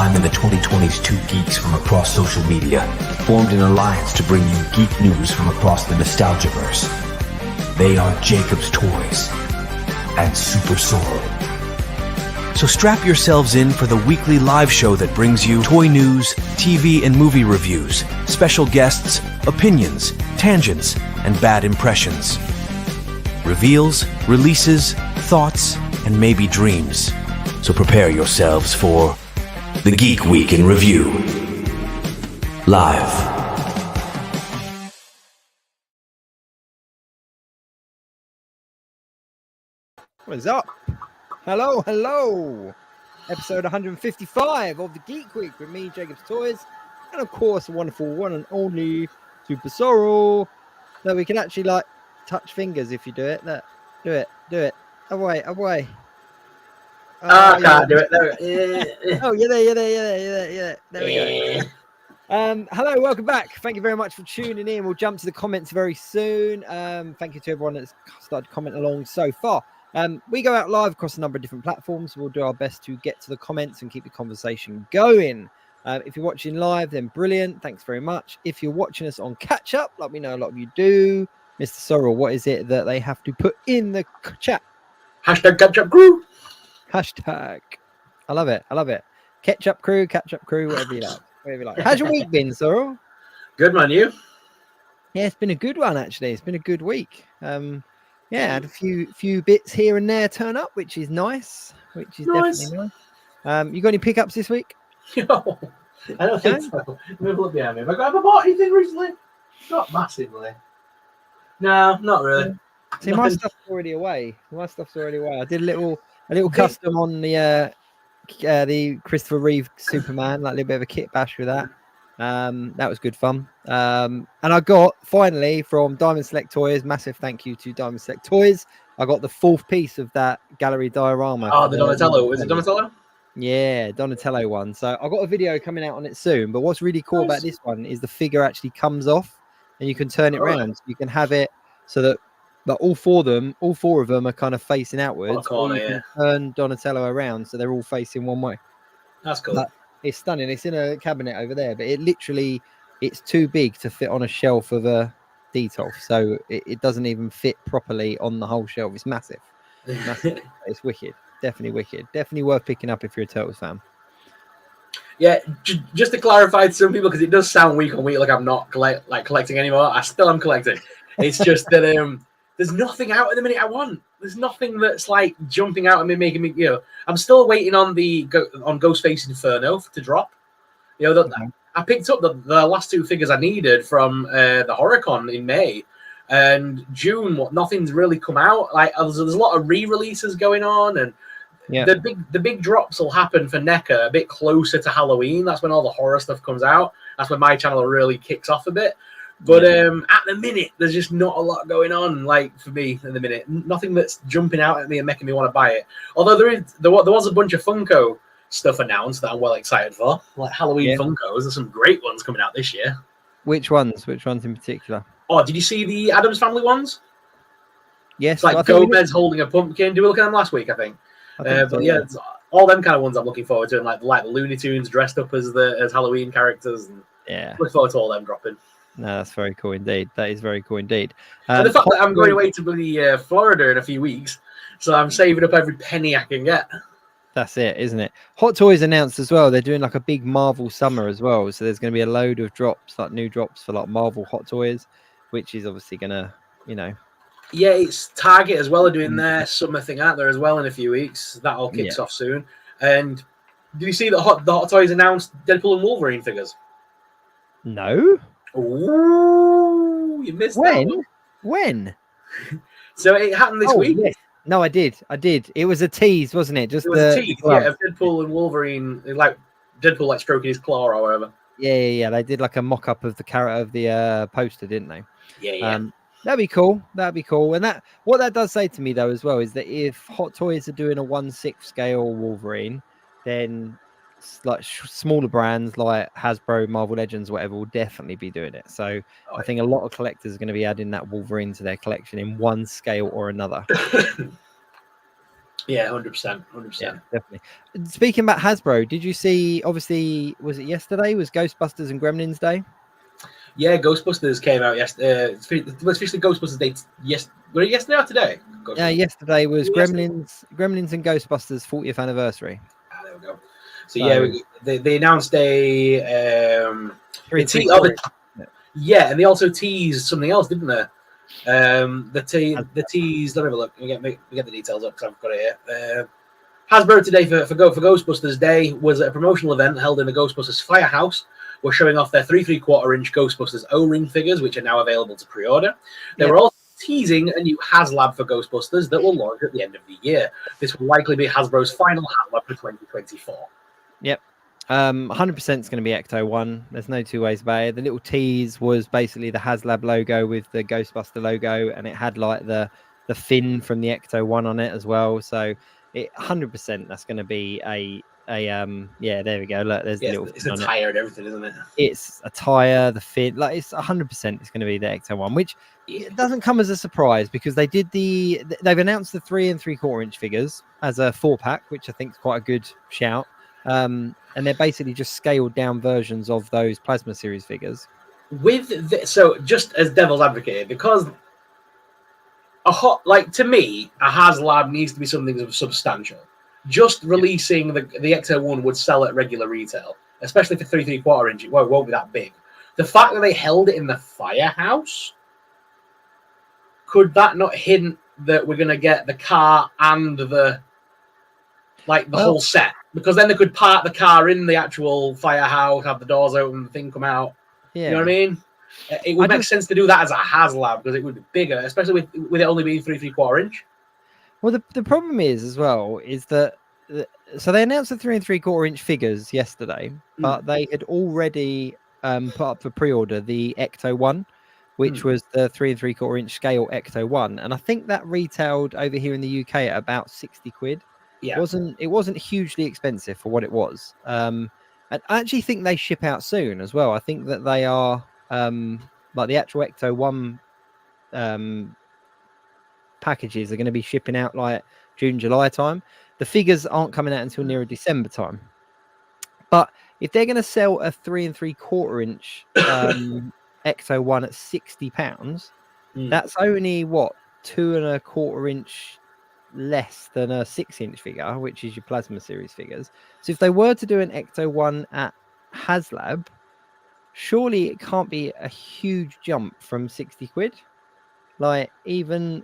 time in the 2020s, two geeks from across social media formed an alliance to bring you geek news from across the Nostalgiaverse. They are Jacob's Toys and SuperSorrell. So strap yourselves in for the weekly live show that brings you toy news, TV and movie reviews, special guests, opinions, tangents, and bad impressions. Reveals, releases, thoughts, and maybe dreams. So prepare yourselves for the Geek Week in Review. Live. What is up? Hello. Episode 155 of the Geek Week with me, Jacob's Toys, and of course, the wonderful one and only SuperSorrell. So we can actually like touch fingers if you do it. Look, do it. Away. I can't do it. There. Oh, you're there. There we go. Hello, welcome back. Thank you very much for tuning in. We'll jump to the comments very soon. Thank you to everyone that's started to comment along so far. We go out live across a number of different platforms. We'll do our best to get to the comments and keep the conversation going. If you're watching live, then brilliant. Thanks very much. If you're watching us on catch up, like we know a lot of you do, Mr. Sorrell, what is it that they have to put in the chat? Hashtag catch up crew. Hashtag. I love it. Catch up crew, whatever you like. How's your week been, Sorrell? Good man, you? Yeah, it's been a good one actually. It's been a good week. Yeah, had a few bits here and there turn up, which is nice. Definitely nice. You got any pickups this week? No, I don't think so. Move up behind me. Have I bought anything recently? Not massively. No, not really. See, my stuff's already away. I did a little custom on the Christopher Reeve Superman, like a little bit of a kit bash with that. That was good fun. And I got finally from Diamond Select Toys, massive thank you to Diamond Select Toys. I got the fourth piece of that gallery diorama. Oh, the Donatello. Was it Donatello? Yeah, Donatello one. So I've got a video coming out on it soon. But what's really cool about this one is the figure actually comes off and you can turn it around. So you can have it so that all four of them are kind of facing outwards. Corner, or you can turn Donatello around so they're all facing one way. That's cool. But it's stunning. It's in a cabinet over there, but it's too big to fit on a shelf of a Detolf. So it doesn't even fit properly on the whole shelf. It's massive. It's wicked. Definitely wicked. Definitely worth picking up if you're a Turtles fan. Yeah, just to clarify to some people, because it does sound week on week like I'm not collecting anymore. I still am collecting. It's just that there's nothing out at the minute I want. There's nothing that's like jumping out at me, making me, I'm still waiting on on Ghostface Inferno to drop. I picked up the last two figures I needed from the HorrorCon in May, and June. Nothing's really come out. Like there's a lot of re-releases going on, and the big drops will happen for NECA a bit closer to Halloween. That's when all the horror stuff comes out. That's when my channel really kicks off a bit. But at the minute, there's just not a lot going on. Like for me, at the minute, nothing that's jumping out at me and making me want to buy it. Although there was a bunch of Funko stuff announced that I'm well excited for, like Halloween Funkos. There's some great ones coming out this year. Which ones? Which ones in particular? Oh, did you see the Addams Family ones? Yes. It's like Gomez holding a pumpkin. Did we look at them last week? I think. It's all them kind of ones I'm looking forward to, and like the Looney Tunes dressed up as Halloween characters. And look forward to all them dropping. No, that's very cool indeed. That is very cool indeed. And the fact that I'm going away to Florida in a few weeks, so I'm saving up every penny I can get. That's it, isn't it? Hot Toys announced as well. They're doing like a big Marvel summer as well. So there's going to be a load of drops, like new drops for like Marvel Hot Toys, which is obviously going to, Yeah, it's Target as well are doing their summer thing out there as well in a few weeks. That all kicks off soon. And did you see that the Hot Toys announced Deadpool and Wolverine figures? No. Ooh, you missed that one. When? So it happened this week. Yes. No, I did. It was a tease, wasn't it? It was a tease, of Deadpool and Wolverine, like Deadpool like stroking his claw or whatever. Yeah. They did like a mock-up of the character of the poster, didn't they? Yeah. That'd be cool. And what that does say to me though as well is that if Hot Toys are doing a 1/6 scale Wolverine, then like smaller brands like Hasbro, Marvel Legends, whatever, will definitely be doing it. So I think a lot of collectors are going to be adding that Wolverine to their collection in one scale or another. Yeah, 100%, Yeah, 100%. definitely. Speaking about Hasbro, did you see? Obviously, was it yesterday? Was Ghostbusters and Gremlins Day? Yeah, Ghostbusters came out yesterday. It was officially Ghostbusters Day. Yes, were it yesterday or today? Yeah, yesterday was Yesterday. Gremlins and Ghostbusters 40th anniversary. There we go. So So yeah, they announced three the and three te- oh, quarter. yeah, and they also teased something else, didn't they? The Hasbro. tease. Let me have a look. Let me get the details up because I've got it here. Hasbro today for Ghostbusters Day was a promotional event held in the Ghostbusters Firehouse. We're showing off their 3 3/4 inch Ghostbusters O-ring figures, which are now available to pre-order. They were also teasing a new HasLab for Ghostbusters that will launch at the end of the year. This will likely be Hasbro's final HasLab for 2024. Yep. 100% is going to be Ecto 1. There's no two ways about it. The little tease was basically the HasLab logo with the Ghostbuster logo, and it had like the fin from the Ecto 1 on it as well. So it 100% that's going to be a yeah, there we go. Look, there's the little It's fin a on it. tire and everything, isn't it? It's a tire, the fin, like it's 100% it's going to be the Ecto 1, which it doesn't come as a surprise because they've announced the 3 3/4 inch figures as a 4-pack, which I think is quite a good shout. And they're basically just scaled down versions of those Plasma series figures. So just as devil's advocate, because to me, a HasLab needs to be something substantial. Just releasing the Ecto 1 would sell at regular retail, especially for 3 3/4 inch. Well, it won't be that big. The fact that they held it in the Firehouse, could that not hint that we're going to get the car and the whole set? Because then they could park the car in the actual Firehouse, have the doors open, the thing come out. Yeah. You know what I mean? It would make sense to do that as a HasLab because it would be bigger, especially with it only being 3 3/4 inch. Well, the problem is as well is that so they announced the 3 3/4 inch figures yesterday, but they had already put up for pre-order the Ecto 1, which was the 3 3/4 inch scale Ecto 1, and I think that retailed over here in the UK at about 60 quid. Yeah. It wasn't hugely expensive for what it was. And I actually think they ship out soon as well. I think that they are like the actual Ecto 1 packages are going to be shipping out like June, July time. The figures aren't coming out until nearer December time. But if they're going to sell a 3 3/4 inch Ecto 1 at £60, that's only what 2 1/4 inch less than a 6-inch figure, which is your Plasma series figures. So if they were to do an Ecto 1 at HasLab, surely it can't be a huge jump from 60 quid. Like even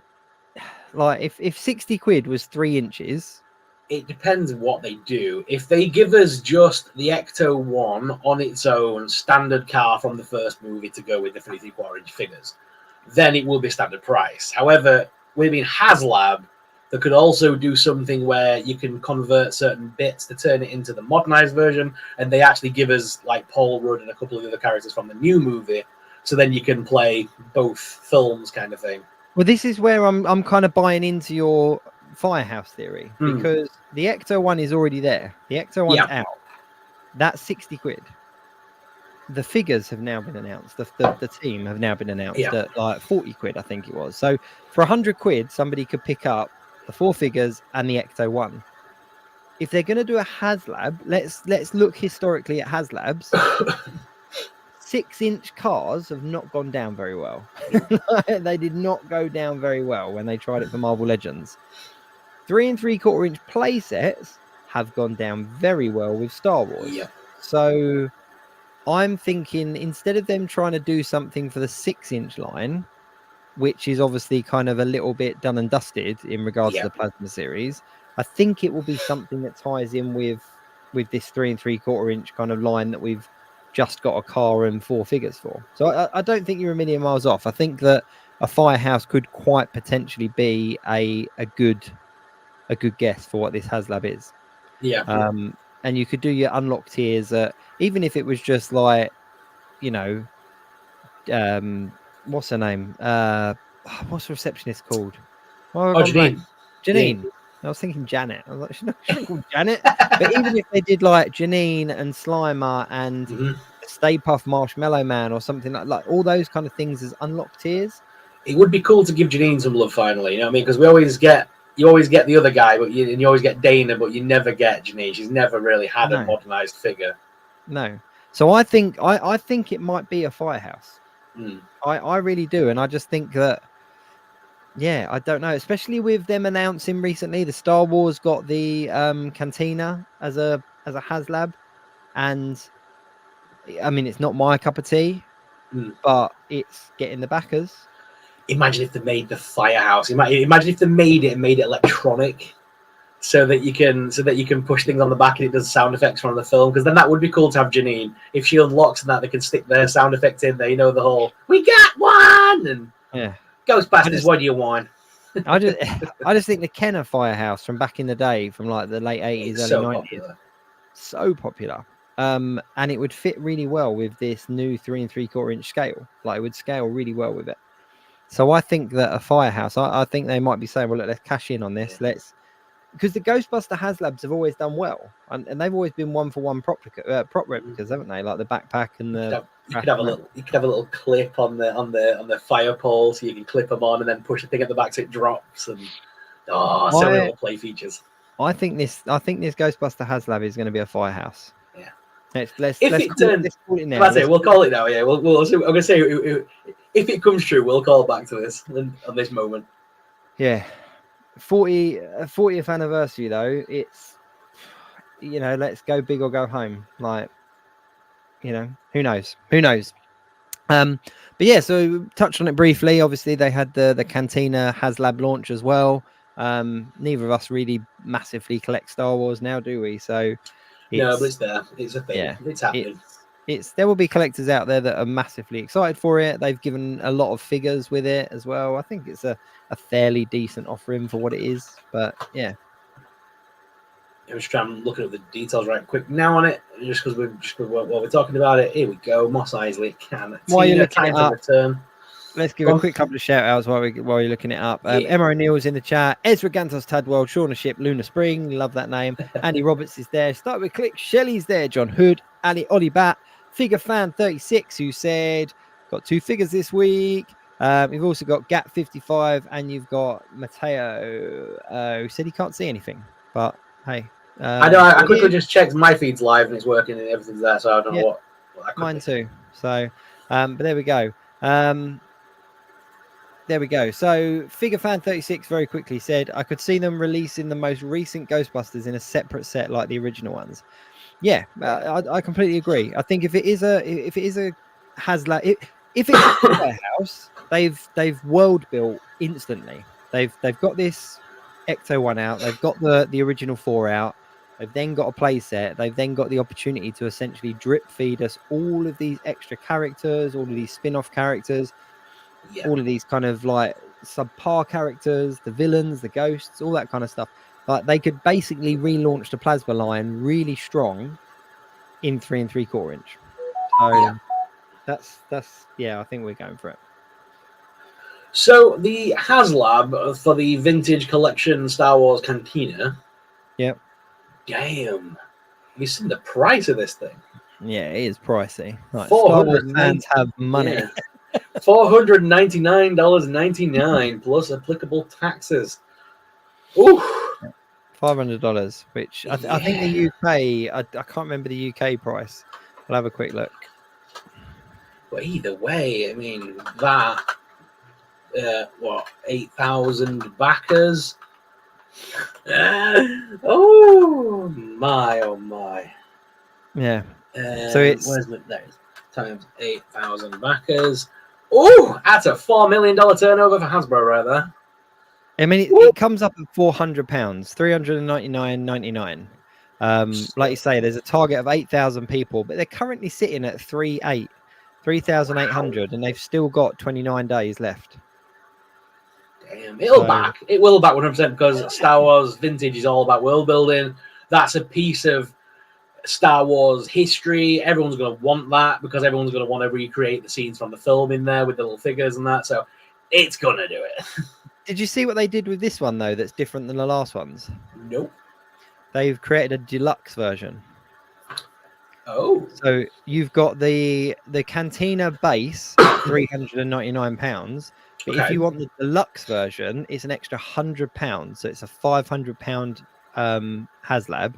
like if 60 quid was 3 inches. It depends what they do. If they give us just the Ecto 1 on its own standard car from the first movie to go with the 3 3/4 inch figures, then it will be standard price. However, with being HasLab, they could also do something where you can convert certain bits to turn it into the modernized version, and they actually give us like Paul Rudd and a couple of the other characters from the new movie, so then you can play both films, kind of thing. Well, this is where I'm kind of buying into your Firehouse theory because the Ecto 1 is already there. The Ecto 1's out. That's 60 quid. The figures have now been announced. The team have now been announced at like 40 quid, I think it was. So for 100 quid, somebody could pick up the 4 figures and the Ecto 1. If they're going to do a HasLab, let's look historically at HasLabs. 6-inch cars have not gone down very well. They did not go down very well when they tried it for Marvel Legends. 3 3/4 inch play sets have gone down very well with Star Wars. Yeah. So I'm thinking instead of them trying to do something for the 6-inch line, which is obviously kind of a little bit done and dusted in regards to the Plasma series, I think it will be something that ties in with this 3 3/4 inch kind of line that we've just got a car and 4 figures for. So I don't think you're a million miles off. I think that a Firehouse could quite potentially be a good guess for what this HasLab is. Yeah. And you could do your unlock tiers even if it was just like, you know, what's her name? What's the receptionist called? Janine. Janine. I was thinking Janet. I was like, she's not called Janet. But even if they did like Janine and Slimer and Stay Puft Marshmallow Man or something like all those kind of things as unlock tiers. It would be cool to give Janine some love finally, you know what I mean? Because we always get, you always get the other guy, and you always get Dana, but you never get Janine. She's never really had a modernized figure. No. So I think it might be a Firehouse. Mm. I really do, and I just think that, yeah, I don't know, especially with them announcing recently the Star Wars got the Cantina as a HasLab, and I mean it's not my cup of tea, but it's getting the backers. Imagine if they made the Firehouse. Imagine if they made it and made it electronic, so that you can push things on the back and it does sound effects from the film. Because then that would be cool to have Janine. If she unlocks and that, they can stick their sound effect in there. You know, the whole "we got one" and yeah, Ghostbusters. What do you want? I just think the Kenner Firehouse from back in the day, from like the late 80s, early 90s, popular. So popular. And it would fit really well with this new 3 3/4 inch scale. Like it would scale really well with it. So I think that a Firehouse, I think they might be saying, well, look, let's cash in on this. Because the Ghostbuster HasLabs have always done well, and they've always been 1-for-1 prop replicas, haven't they? Like the backpack and the. You could have a little clip on the fire pole, so you can clip them on and then push the thing at the back so it drops, and so many little play features. I think this Ghostbuster HasLab is going to be a Firehouse. Yeah. Let's call it now. That's it. We'll call it now. Yeah. I'm gonna say if it comes true, we'll call back to this on this moment. Yeah. 40th anniversary though. It's, let's go big or go home. Like, who knows? But yeah, so touched on it briefly. Obviously, they had the Cantina HasLab launch as well. Neither of us really massively collect Star Wars now, do we? So no, but it's there. It's a thing. Yeah, it's happening. There will be collectors out there that are massively excited for it. They've given a lot of figures with it as well. I think it's a fairly decent offering for what it is. But yeah. I'm just trying looking at the details right quick now on it, just because while we're talking about it. Here we go. Moss Isley can. While you're looking time to return. Let's give a quick couple of shout outs while you're looking it up. Emma O'Neill's in the chat. Ezra Gantos Tadworld, Shauna Ship, Luna Spring. Love that name. Andy Roberts is there. Start with Click. Shelley's there. John Hood. Ollie Bat. Figure Fan 36, who said, got 2 figures this week. You've also got Gap 55, and you've got Mateo, who said he can't see anything. But hey. I know. I quickly just checked my feed's live and it's working and everything's there, so I don't know what mine too. So, but there we go. So, Figure Fan 36 very quickly said, I could see them releasing the most recent Ghostbusters in a separate set like the original ones. Yeah, I completely agree. I think if it is a HasLab, if it's a Firehouse, they've world built instantly. They've got this Ecto one out. They've got the original 4 out. They've then got a play set. They've then got the opportunity to essentially drip feed us all of these extra characters, all of these spin-off characters, all of these kind of like subpar characters, the villains, the ghosts, all that kind of stuff. Like they could basically relaunch the plasma line really strong in 3 3/4 inch. So that's I think we're going for it. So the HasLab for the vintage collection Star Wars Cantina. Yep. Damn. Have you seen the price of this thing? Yeah, it is pricey. Like, Star Wars fans have money. Yeah. $499.99 plus applicable taxes. Ooh. $500, which I think the UK, I can't remember the UK price. I'll have a quick look. But either way, I mean, that, 8,000 backers? Oh my. Yeah. So it's... Where's my... There it is. Times 8,000 backers. Oh, that's a $4 million turnover for Hasbro right there. I mean, it comes up at £400, $399.99. Like you say, there's a target of 8,000 people, but they're currently sitting at 3,800, and they've still got 29 days left. Damn, it will back 100% because Star Wars Vintage is all about world building. That's a piece of Star Wars history. Everyone's going to want that because everyone's going to want to recreate the scenes from the film in there with the little figures and that. So it's going to do it. Did you see what they did with this one, though, that's different than the last ones? Nope. They've created a deluxe version. Oh, So you've got the Cantina base at £399, but if okay. you want the deluxe version, it's an extra £100. So it's a £500 HasLab,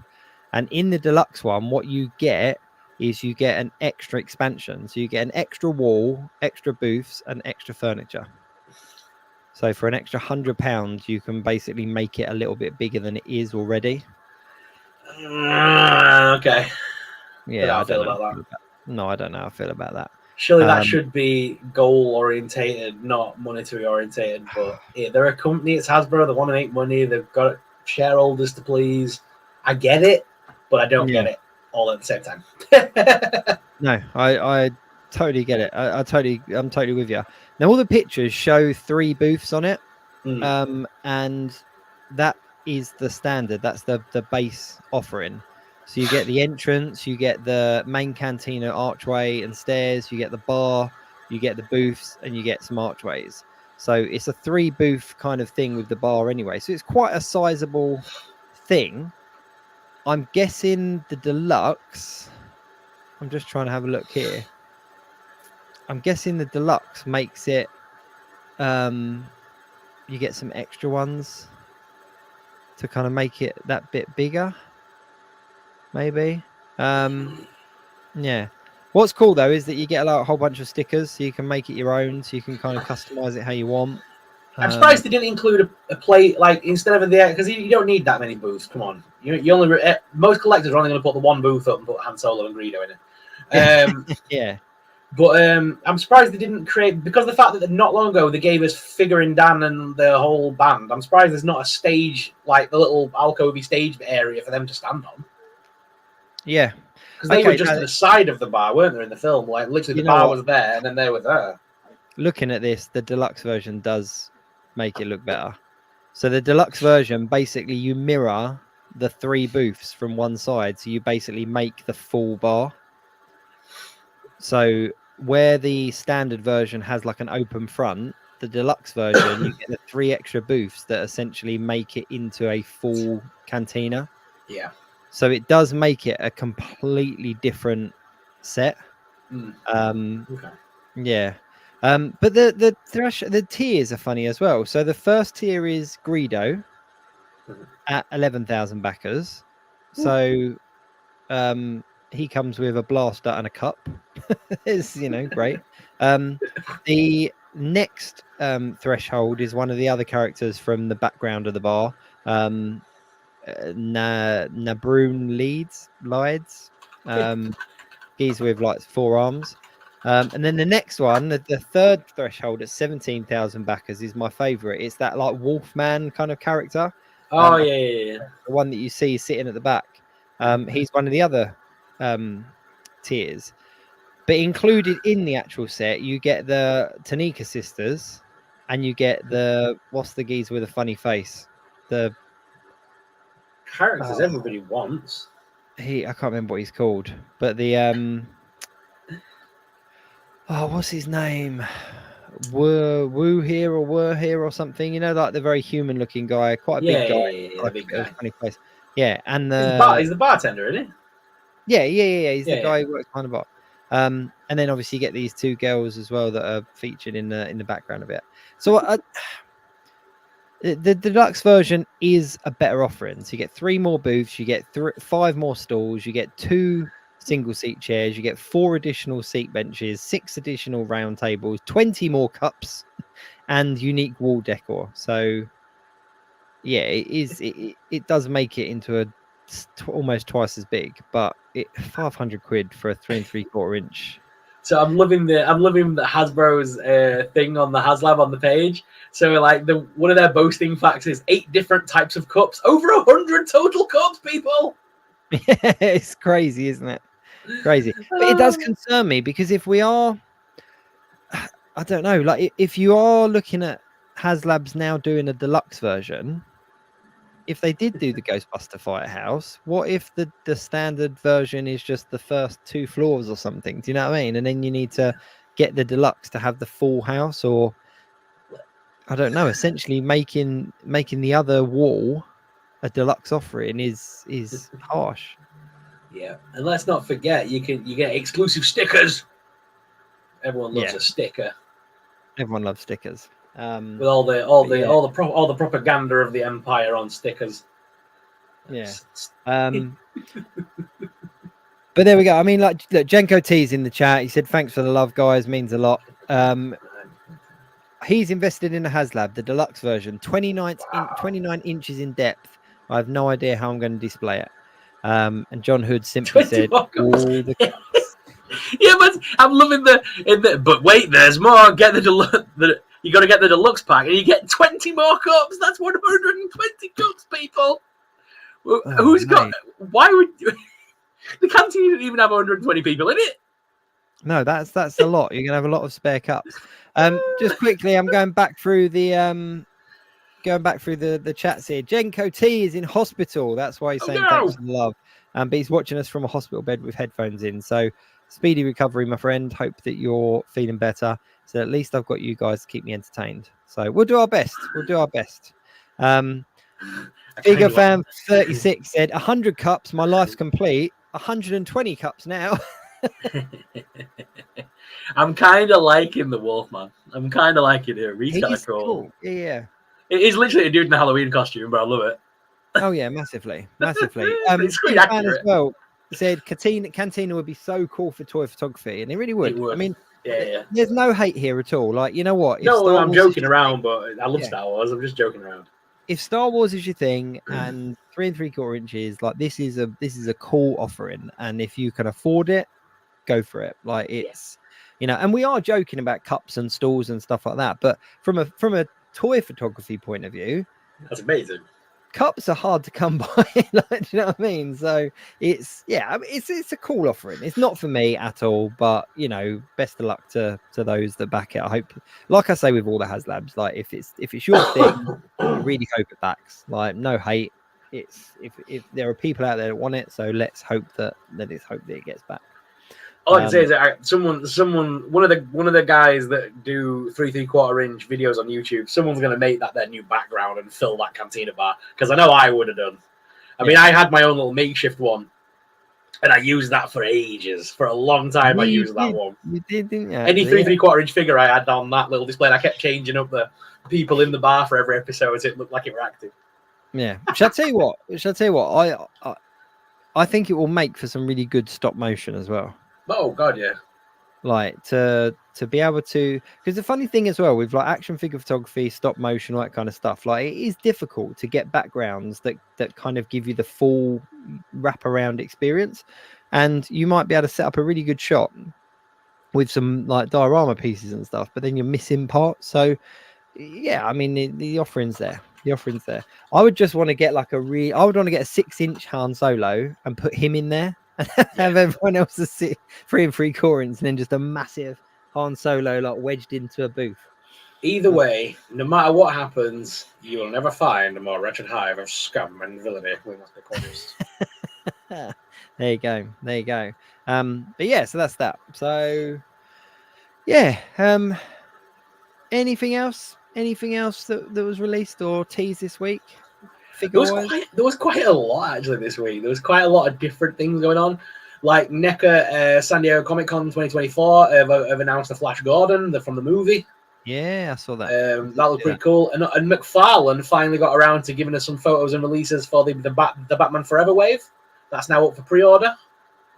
and in the deluxe one, what you get is you get an extra expansion. So you get an extra wall, extra booths, and extra furniture. So for an extra £100, you can basically make it a little bit bigger than it is already. Okay. Yeah, I don't know. About that. No, I don't know how I feel about that. Surely that should be goal orientated, not monetary orientated. But yeah, they're a company. It's Hasbro. They want to make money. They've got shareholders to please. I get it, but I don't get it all at the same time. No, I totally get it. I'm totally with you. Now all the pictures show 3 booths on it, and that is the standard. That's the base offering. So you get the entrance, you get the main cantina archway and stairs, you get the bar, you get the booths, and you get some archways. So it's a 3 booth kind of thing with the bar anyway. So it's quite a sizable thing. I'm guessing the deluxe. I'm just trying to have a look here. I'm guessing the deluxe makes it. You get some extra ones to kind of make it that bit bigger. Maybe. Yeah. What's cool though is that you get a whole bunch of stickers, so you can make it your own. So you can kind of customize it how you want. I'm surprised they didn't include a plate, like instead of the, because you don't need that many booths. Come on, you only most collectors are only going to put the one booth up and put Han Solo and Greedo in it. Yeah. But I'm surprised they didn't create, because the fact that not long ago they gave us Figuring Dan and the whole band. I'm surprised there's not a stage, like the little alcovey stage area for them to stand on. Yeah, because they were just to the side of the bar, weren't they, in the film? Like literally, the bar was there, and then they were there. Looking at this, the deluxe version does make it look better. So the deluxe version, basically, you mirror the 3 booths from one side, so you basically make the full bar. So where the standard version has like an open front, the deluxe version, you get the 3 extra booths that essentially make it into a full cantina. Yeah. So it does make it a completely different set. Okay. Yeah. But the tiers are funny as well. So the first tier is Greedo at 11,000 backers. So he comes with a blaster and a cup. It's great. The next threshold is one of the other characters from the background of the bar. Nabroon Lides. He's with like 4 arms. And then the next one, the third threshold at 17,000 backers, is my favorite. It's that like Wolfman kind of character. Oh yeah. The one that you see sitting at the back. He's one of the other tiers. But included in the actual set, you get the Tanika sisters, and you get what's the geezer with a funny face? The characters everybody wants. I can't remember what he's called, but the what's his name? Woo here or something, like the very human looking guy, quite a big guy. Yeah, big guy. Funny face. Yeah, and he's the bartender, isn't he? Yeah. He's the guy who works behind the bar. And then obviously you get these 2 girls as well that are featured in the background a bit. So the deluxe version is a better offering. So you get 3 more booths, you get 5 more stalls, you get 2 single seat chairs, you get 4 additional seat benches, 6 additional round tables, 20 more cups, and unique wall decor. So yeah, it does make it into almost twice as big, but 500 quid for a 3 3/4 inch. So I'm loving the Hasbro's thing on the HasLab on the page. So like one of their boasting facts is 8 different types of cups, over 100 total cups, people. Yeah, it's crazy, isn't it? Crazy. But it does concern me, because if we are, I don't know, like if you are looking at HasLabs now doing a deluxe version, if they did do the Ghostbuster Firehouse, what if the standard version is just the first 2 floors or something? Do you know what I mean? And then you need to get the deluxe to have the full house, or I don't know. Essentially, making the other wall a deluxe offering is harsh. Yeah, and let's not forget you get exclusive stickers. Everyone loves a sticker. Everyone loves stickers. With all the propaganda of the Empire on stickers. Yeah. But there we go. I mean, like, look, Jenko T's in the chat. He said, "Thanks for the love, guys. Means a lot." He's invested in a HasLab, the deluxe version, 29 inches in depth. I have no idea how I'm going to display it. And John Hood simply said, "All the cups." Yeah, but I'm loving the. But wait, there's more. Get you got to get the deluxe pack, and you get 20 more cups. That's 120 cups, people. Who's got? Why would the canteen didn't even have 120 people in it? No, that's a lot. You're gonna have a lot of spare cups. Just quickly, I'm going back through the chats here. Jenko T is in hospital. That's why he's saying thanks for the love. But he's watching us from a hospital bed with headphones in. So speedy recovery, my friend. Hope that you're feeling better. So at least I've got you guys to keep me entertained. So we'll do our best. Bigger fan 36 said 100 cups. My life's complete. 120 cups now. I'm kind of liking the Wolfman. I'm kind of liking him. He's kind of cool. Yeah. He's literally a dude in a Halloween costume, but I love it. Oh yeah, massively. It's quite accurate. As well said Cantina would be so cool for toy photography, and it really would. I mean, there's no hate here at all. Like, you know what? No, I'm joking around, but I love Star Wars. I'm just joking around. If Star Wars is your thing and 3 3/4 inches, like this is a cool offering, and if you can afford it, go for it. Like it's, and we are joking about cups and stools and stuff like that, but from a toy photography point of view, that's amazing. Cups are hard to come by. Like, do you know what I mean? So it's a cool offering. It's not for me at all, but best of luck to those that back it. I hope, like I say with all the HasLabs, like if it's your thing, I really hope it backs. Like, no hate. It's if there are people out there that want it, so let's hope that it gets back. All I can say is that one of the guys that do 3 3/4 inch videos on YouTube, someone's going to make that their new background and fill that cantina bar, because I know I would have done. I mean, I had my own little makeshift one, and I used that for ages. For a long time, I used that one. You did, didn't you? Any 3 3/4 inch figure I had on that little display, and I kept changing up the people in the bar for every episode so it looked like it were active. Yeah. Shall I tell you what? I think it will make for some really good stop motion as well. Oh God, yeah. Like to be able to, because the funny thing as well with like action figure photography, stop motion, all that kind of stuff, like it is difficult to get backgrounds that kind of give you the full wraparound experience, and you might be able to set up a really good shot with some like diorama pieces and stuff, but then you're missing parts. So yeah, I mean the offering's there. I would just want to get like I would want to get a 6-inch Han Solo and put him in there. Have everyone else a 3 3/4 inch, and then just a massive Han Solo like wedged into a booth. Either way, no matter what happens, you will never find a more wretched hive of scum and villainy. We must be cautious. There you go. But yeah, so that's that. So yeah, anything else that was released or teased this week? There was quite a lot actually this week. There was quite a lot of different things going on. Like NECA San Diego Comic Con 2024 have announced the Flash Gordon from the movie. Yeah, I saw that. That looked pretty cool. And McFarlane finally got around to giving us some photos and releases for the Batman Forever wave. That's now up for pre-order.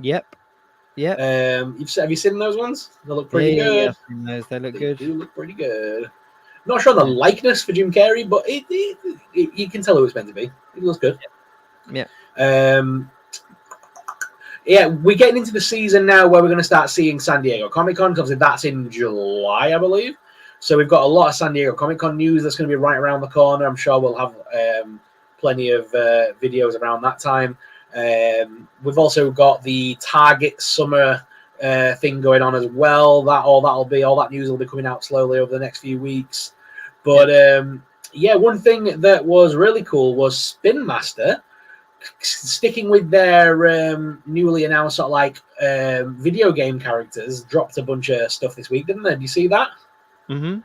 Yep. Have you seen those ones? They look pretty good. Yeah, I've seen those. They look good. They do look pretty good. Not sure the likeness for Jim Carrey, but you can tell who it's meant to be. It looks good. Yeah. We're getting into the season now where we're going to start seeing San Diego Comic Con, because that's in July, I believe. So we've got a lot of San Diego Comic Con news that's going to be right around the corner. I'm sure we'll have plenty of videos around that time. We've also got the Target summer thing going on as well. All that news will be coming out slowly over the next few weeks. But one thing that was really cool was Spin Master sticking with their newly announced sort of like video game characters. Dropped a bunch of stuff this week, didn't they? Did you see that? Mm-hmm.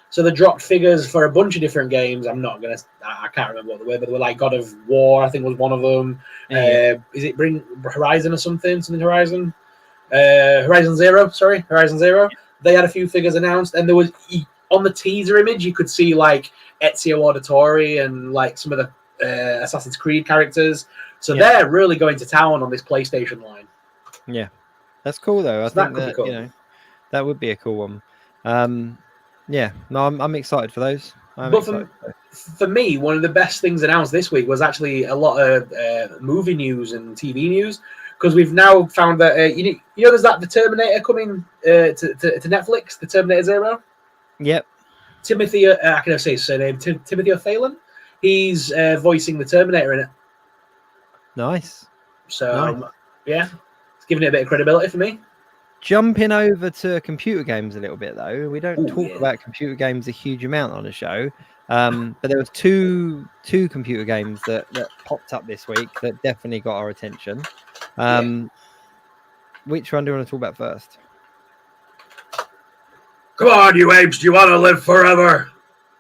So they dropped figures for a bunch of different games. I can't remember what they were, but they were like God of War, I think was one of them. Is it Bring Horizon or something? Something Horizon? Horizon Zero. They had a few figures announced, and there was on the teaser image you could see like Ezio Auditore and like some of the Assassin's Creed characters. So they're really going to town on this PlayStation line. Yeah, that's cool though. I think that cool. that would be a cool one. Yeah, no, I'm excited for those. For me, one of the best things announced this week was actually a lot of movie news and TV news, because we've now found that there's the Terminator coming to Netflix, the Terminator Zero. Yep. Timothy, I can say his surname, Timothy O'Phelan. He's voicing the Terminator in it. Nice. So yeah, it's giving it a bit of credibility for me. Jumping over to computer games a little bit though, we don't talk about computer games a huge amount on the show, but there was two computer games that popped up this week that definitely got our attention. Which one do you want to talk about first? Come on, you apes! Do you want to live forever?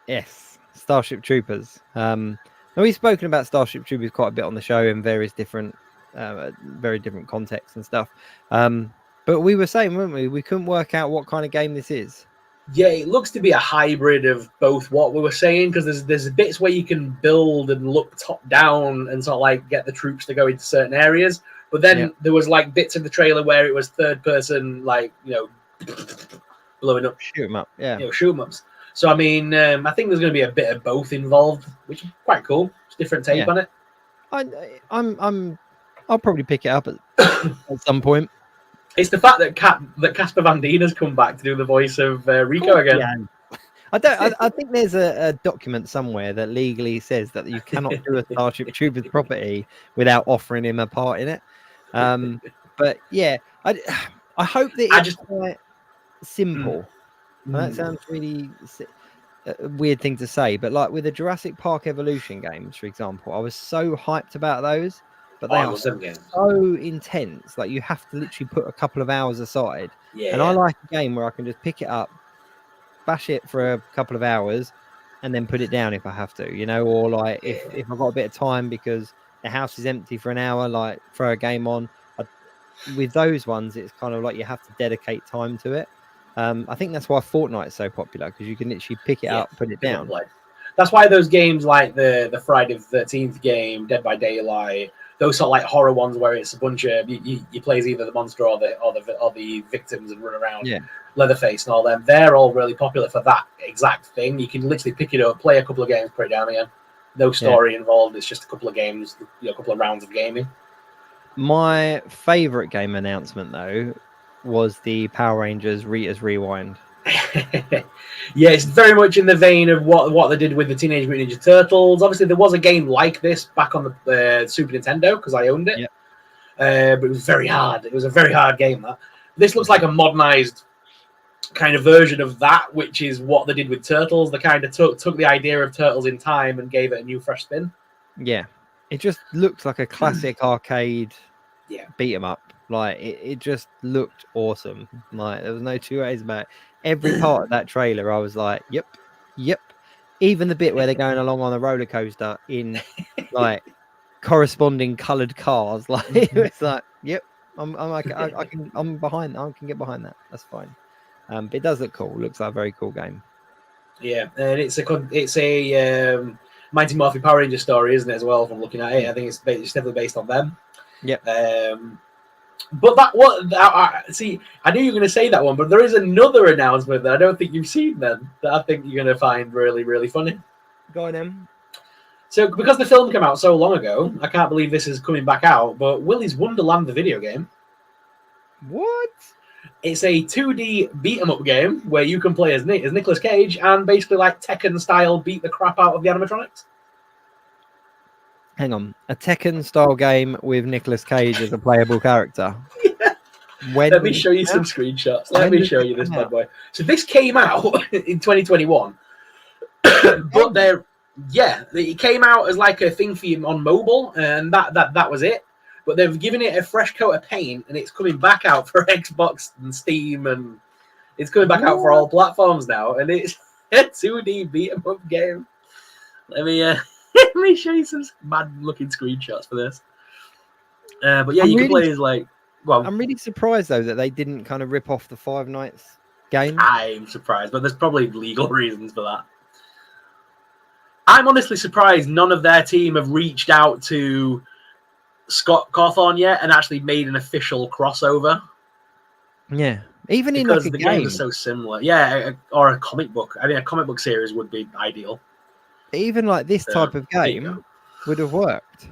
Yes, Starship Troopers. And we've spoken about Starship Troopers quite a bit on the show in various different, very different contexts and stuff. But we were saying, weren't we? We couldn't work out what kind of game this is. Yeah, it looks to be a hybrid of both what we were saying, because there's bits where you can build and look top down and sort of like get the troops to go into certain areas. But then there was like bits of the trailer where it was third person, like, blowing up. Shoot 'em up, yeah. Shoot 'em ups. So, I mean, I think there's going to be a bit of both involved, which is quite cool. It's a different take on it. I'll probably pick it up at some point. It's the fact that Casper Van Dien has come back to do the voice of Rico again. Yeah. I think there's a document somewhere that legally says that you cannot do a Starship Troopers property without offering him a part in it. But yeah, I hope that it's quite simple. That sounds really a weird thing to say, but like with the Jurassic Park Evolution games, for example, I was so hyped about those. But they are so intense. Like you have to literally put a couple of hours aside. Yeah. And I like a game where I can just pick it up, bash it for a couple of hours, and then put it down if I have to, or like if I've got a bit of time because the house is empty for an hour, like throw a game on. With those ones, it's kind of like you have to dedicate time to it. I think that's why Fortnite is so popular, because you can literally pick it up, put it down. That's why those games like the Friday the 13th game, Dead by Daylight, those sort of like horror ones where it's a bunch of you play as either the monster or the victims and run around. Yeah. Leatherface and all them. They're all really popular for that exact thing. You can literally pick it up, play a couple of games, put it down again. No story involved. It's just a couple of games, a couple of rounds of gaming. My favorite game announcement though was the Power Rangers Rita's Rewind. Yeah, it's very much in the vein of what they did with the Teenage Mutant Ninja Turtles. Obviously, there was a game like this back on the Super Nintendo because I owned it. Yep. But it was very hard. It was a very hard game. This looks like a modernized kind of version of that, which is what they did with Turtles. They kind of took the idea of Turtles in time and gave it a new, fresh spin. Yeah, it just looked like a classic arcade beat 'em up. Like it just looked awesome. Like there was no two ways about it. Every part of that trailer, I was like, yep. Even the bit where they're going along on a roller coaster in like corresponding coloured cars, like it's like, yep, I'm behind. I can get behind that. That's fine. But it does look cool. It looks like a very cool game. Yeah, and it's a Mighty Morphin Power Ranger story, isn't it? As well, from looking at it, I think it's definitely based on them. Yep. But see, I knew you were going to say that one, but there is another announcement that I don't think you've seen then that I think you're going to find really, really funny. Go on, then. So, because the film came out so long ago, I can't believe this is coming back out, but Willy's Wonderland, the video game. What? It's a 2D beat-em-up game where you can play as Nicolas Cage and basically like Tekken-style beat the crap out of the animatronics. Hang on, a Tekken-style game with Nicolas Cage as a playable character. Yeah. Let me show you some screenshots. Let me show you this bad boy. So this came out in 2021, but it came out as like a thing for you on mobile, and that was it. But they've given it a fresh coat of paint, and it's coming back out for Xbox and Steam, and it's coming back out for all platforms now. And a 2D beat 'em up game. Let me let me show you some mad looking screenshots for this. But yeah, you can play as like. Well, I'm really surprised though that they didn't kind of rip off the Five Nights game. I'm surprised, but there's probably legal reasons for that. I'm honestly surprised none of their team have reached out to Scott Cawthon yet and actually made an official crossover. Yeah, even in Because like a the game, games are so similar. Yeah, or a comic book. I mean, a comic book series would be ideal. even like this type of game would have worked.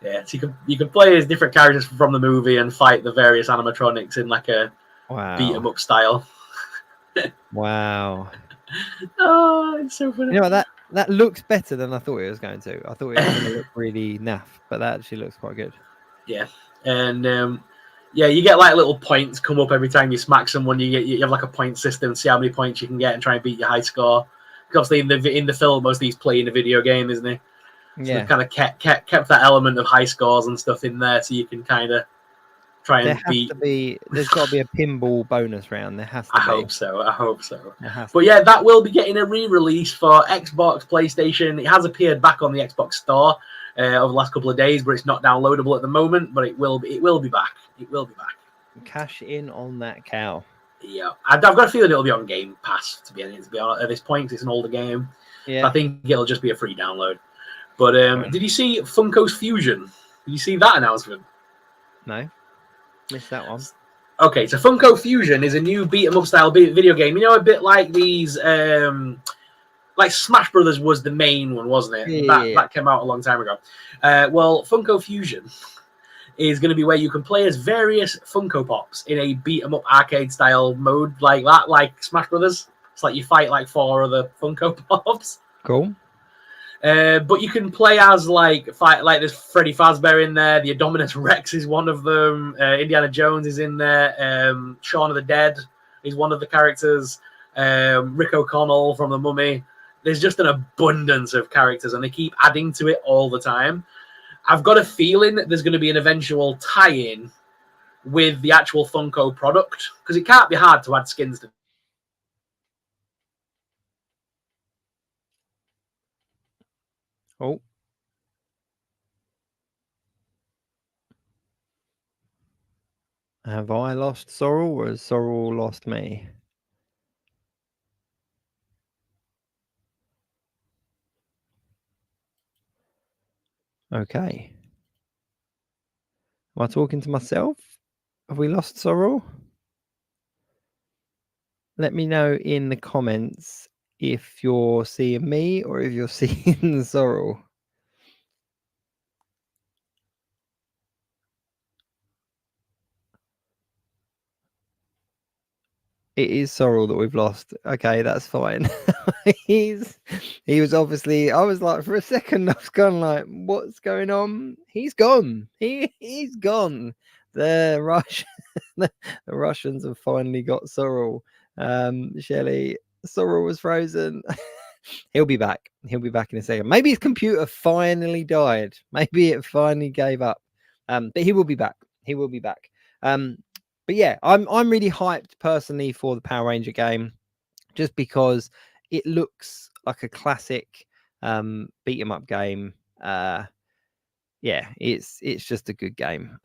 Yeah, so you can play as different characters from the movie and fight the various animatronics in like a beat 'em up style. Wow. Oh, it's so funny. You know what, that looks better than I thought it was going to. I thought it was going to look really naff, but that actually looks quite good. Yeah, and yeah, you get like little points come up every time you smack someone. You have like a point system, see how many points you can get and try and beat your high score. Because obviously in the film, most of these play in a video game, isn't it? So Yeah, kind of kept that element of high scores and stuff in there, so you can kind of try and beat. There's got to be a pinball bonus round. There has to be. I hope so. But yeah, that will be getting a re-release for Xbox, PlayStation. It has appeared back on the Xbox Store over the last couple of days, but it's not downloadable at the moment. But it will be back. It will be back. Cash in on that cow. Yeah, I've got a feeling it'll be on Game Pass. To be honest, at this point, 'cause it's an older game. Yeah, I think it'll just be a free download. But did you see Funko's Fusion? Did you see that announcement? No, missed that one. Okay, so Funko Fusion is a new beat 'em up style video game. You know, a bit like these, like Smash Brothers was the main one, wasn't it? Yeah. That came out a long time ago. Well, Funko Fusion is going to be where you can play as various Funko Pops in a beat 'em up arcade style mode like that, like Smash Brothers. It's like you fight like 4 other Funko Pops. Cool. But you can play as like there's Freddy Fazbear in there. The Indominus Rex is one of them. Indiana Jones is in there. Shaun of the Dead is one of the characters. Rick O'Connell from The Mummy. There's just an abundance of characters, and they keep adding to it all the time. I've got a feeling that there's going to be an eventual tie-in with the actual Funko product, because it can't be hard to add skins to. Oh. Have I lost Sorrel, or has Sorrel lost me? Okay. Am I talking to myself? Have we lost Sorrel? Let me know in the comments if you're seeing me or if you're seeing Sorrel. It is Sorrel that we've lost. Okay, that's fine. He was obviously, I was like, for a second, I was kind of like, what's going on? He's gone. He's gone. The Russians have finally got Sorrel. Shelley, Sorrel was frozen. He'll be back. He'll be back in a second. Maybe his computer finally died. Maybe it finally gave up. But he will be back. He will be back. But yeah, I'm really hyped personally for the Power Ranger game, just because it looks like a classic beat 'em up game. Yeah, it's just a good game.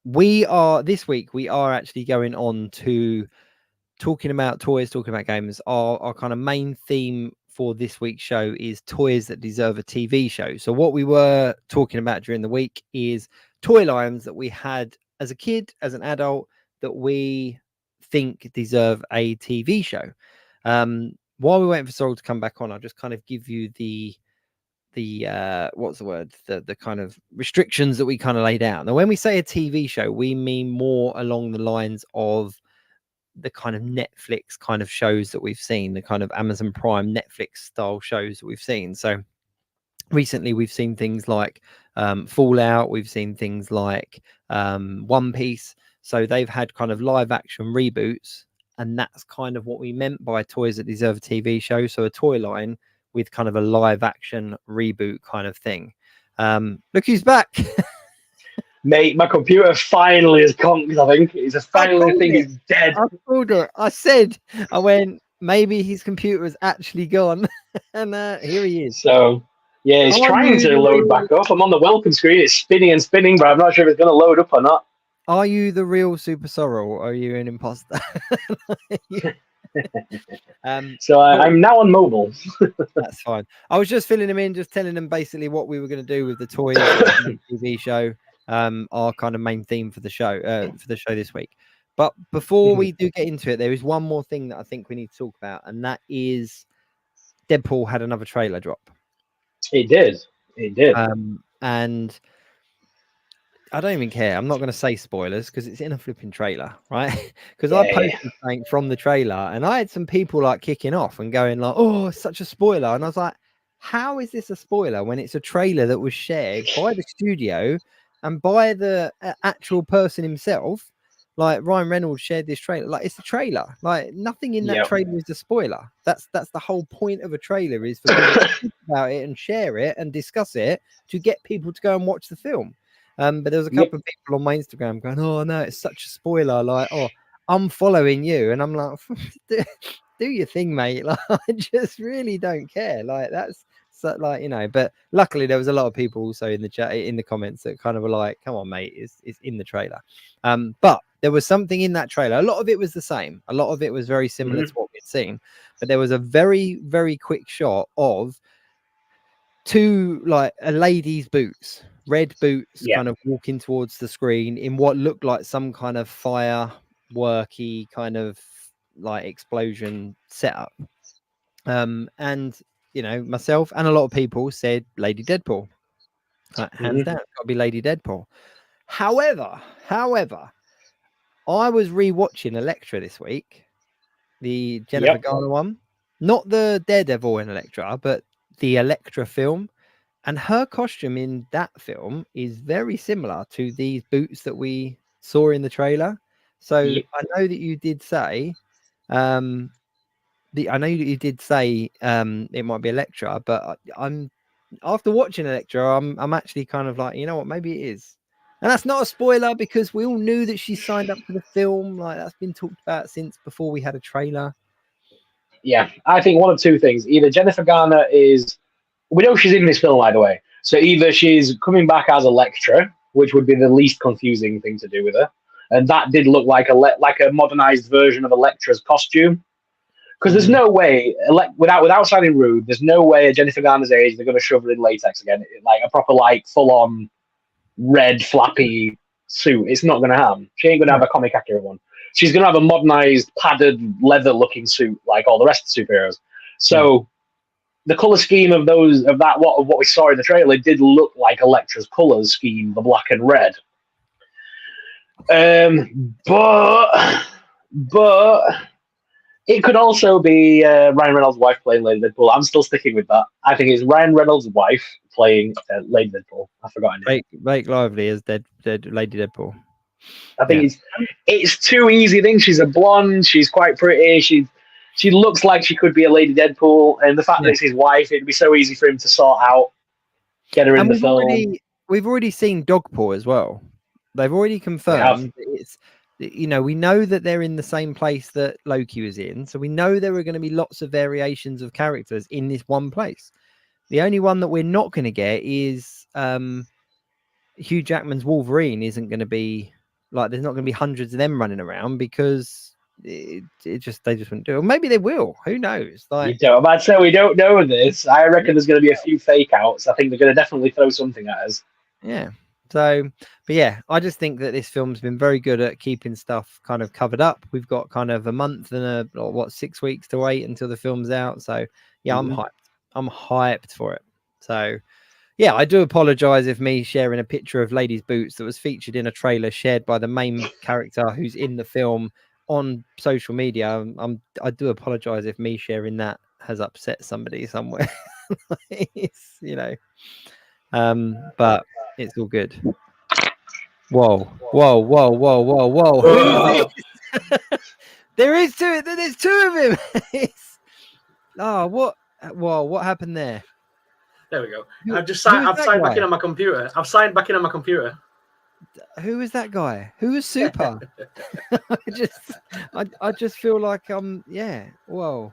This week we are actually going on to talking about toys, talking about games. Our kind of main theme for this week's show is toys that deserve a TV show. So what we were talking about during the week is toy lines that we had as a kid, as an adult, that we think deserve a TV show. While we're waiting for Sorrel to come back on, I'll just kind of give you the what's the word? The kind of restrictions that we kind of laid out. Now, when we say a TV show, we mean more along the lines of the kind of Netflix kind of shows that we've seen, the kind of Amazon Prime Netflix style shows that we've seen. So recently we've seen things like Fallout, we've seen things like One Piece. So they've had kind of live action reboots, and that's kind of what we meant by toys that deserve a TV show. So a toy line with kind of a live action reboot kind of thing. Look who's back. Mate, my computer finally has conked, I think. It's a finally think it's dead. I told her. I said, I went, maybe his computer has actually gone, and here he is. So yeah, it's trying to load back up. I'm on the welcome screen. It's spinning and spinning, but I'm not sure if it's going to load up or not. Are you the real SuperSorrell, or are you an imposter? So I'm now on mobile. That's fine. I was just filling them in, just telling them basically what we were going to do with the toys and the TV show. Our kind of main theme for the show this week. But before we do get into it, there is one more thing that I think we need to talk about, and that is Deadpool had another trailer drop. It did. And I don't even care. I'm not going to say spoilers because it's in a flipping trailer, right? Because I posted something from the trailer, and I had some people like kicking off and going like, "Oh, it's such a spoiler," and I was like, "How is this a spoiler when it's a trailer that was shared by the studio and by the actual person himself?" Like Ryan Reynolds shared this trailer. Like it's a trailer. Like nothing in that trailer is a spoiler. That's the whole point of a trailer, is for people to think about it and share it and discuss it to get people to go and watch the film. But there was a couple of people on my Instagram going, "Oh no, it's such a spoiler!" Like, "Oh, I'm following you," and I'm like, "Do your thing, mate." Like, I just really don't care. Like, that's so, like, you know. But luckily, there was a lot of people also in the chat, in the comments, that kind of were like, "Come on, mate, it's in the trailer." But there was something in that trailer. A lot of it was the same. A lot of it was very similar to what we'd seen. But there was a very, very quick shot of two, like, a lady's boots, red boots, kind of walking towards the screen in what looked like some kind of fireworky kind of like explosion setup. And you know, myself and a lot of people said Lady Deadpool. Hands down, it's got to be Lady Deadpool. However, I was rewatching Elektra this week, the Jennifer Garner one, not the Daredevil in Elektra, but the Elektra film. And her costume in that film is very similar to these boots that we saw in the trailer. So I know that you did say, it might be Elektra, but I'm after watching Elektra, I'm actually kind of like, you know what, maybe it is. And that's not a spoiler because we all knew that she signed up for the film. Like, that's been talked about since before we had a trailer. Yeah, I think one of two things. Either Jennifer Garner we know she's in this film either way. So either she's coming back as Elektra, which would be the least confusing thing to do with her, and that did look like a modernized version of Elektra's costume. Because there's no way, without sounding rude, there's no way at Jennifer Garner's age they're going to shove her in latex again, like a proper, like, full-on red flappy suit. It's not going to happen. She ain't going to have a comic accurate one. She's going to have a modernized, padded, leather-looking suit like all the rest of the superheroes. So the color scheme of what we saw in the trailer did look like Elektra's color scheme, the black and red. But it could also be Ryan Reynolds' wife playing Lady Deadpool. I'm still sticking with that. I think it's Ryan Reynolds' wife playing Lady Deadpool. I forgot her name. Blake Lively is dead Lady Deadpool. I think it's too easy. I think she's a blonde. She's quite pretty. She looks like she could be a Lady Deadpool. And the fact that it's his wife, it'd be so easy for him to sort out, get her in the film. We've already seen Dogpaw as well. They've already confirmed it's, you know, we know that they're in the same place that Loki was in. So we know there are going to be lots of variations of characters in this one place. The only one that we're not going to get is Hugh Jackman's Wolverine isn't going to be, like, there's not going to be hundreds of them running around because they just wouldn't do it. Or maybe they will. Who knows? Like, I'm about to say we don't know this. I reckon there's going to be a few fake outs. I think they're going to definitely throw something at us. Yeah. So, but yeah, I just think that this film's been very good at keeping stuff kind of covered up. We've got kind of a month and 6 weeks to wait until the film's out. So yeah, I'm hyped. I'm hyped for it. So yeah, I do apologize if me sharing a picture of Lady's boots that was featured in a trailer shared by the main character who's in the film on social media. I do apologize if me sharing that has upset somebody somewhere. It's, you know, but it's all good. Whoa. There's two of him. What happened there? There we go. I've signed back in on my computer. who is that guy? Who is Super? I just feel like yeah. Whoa.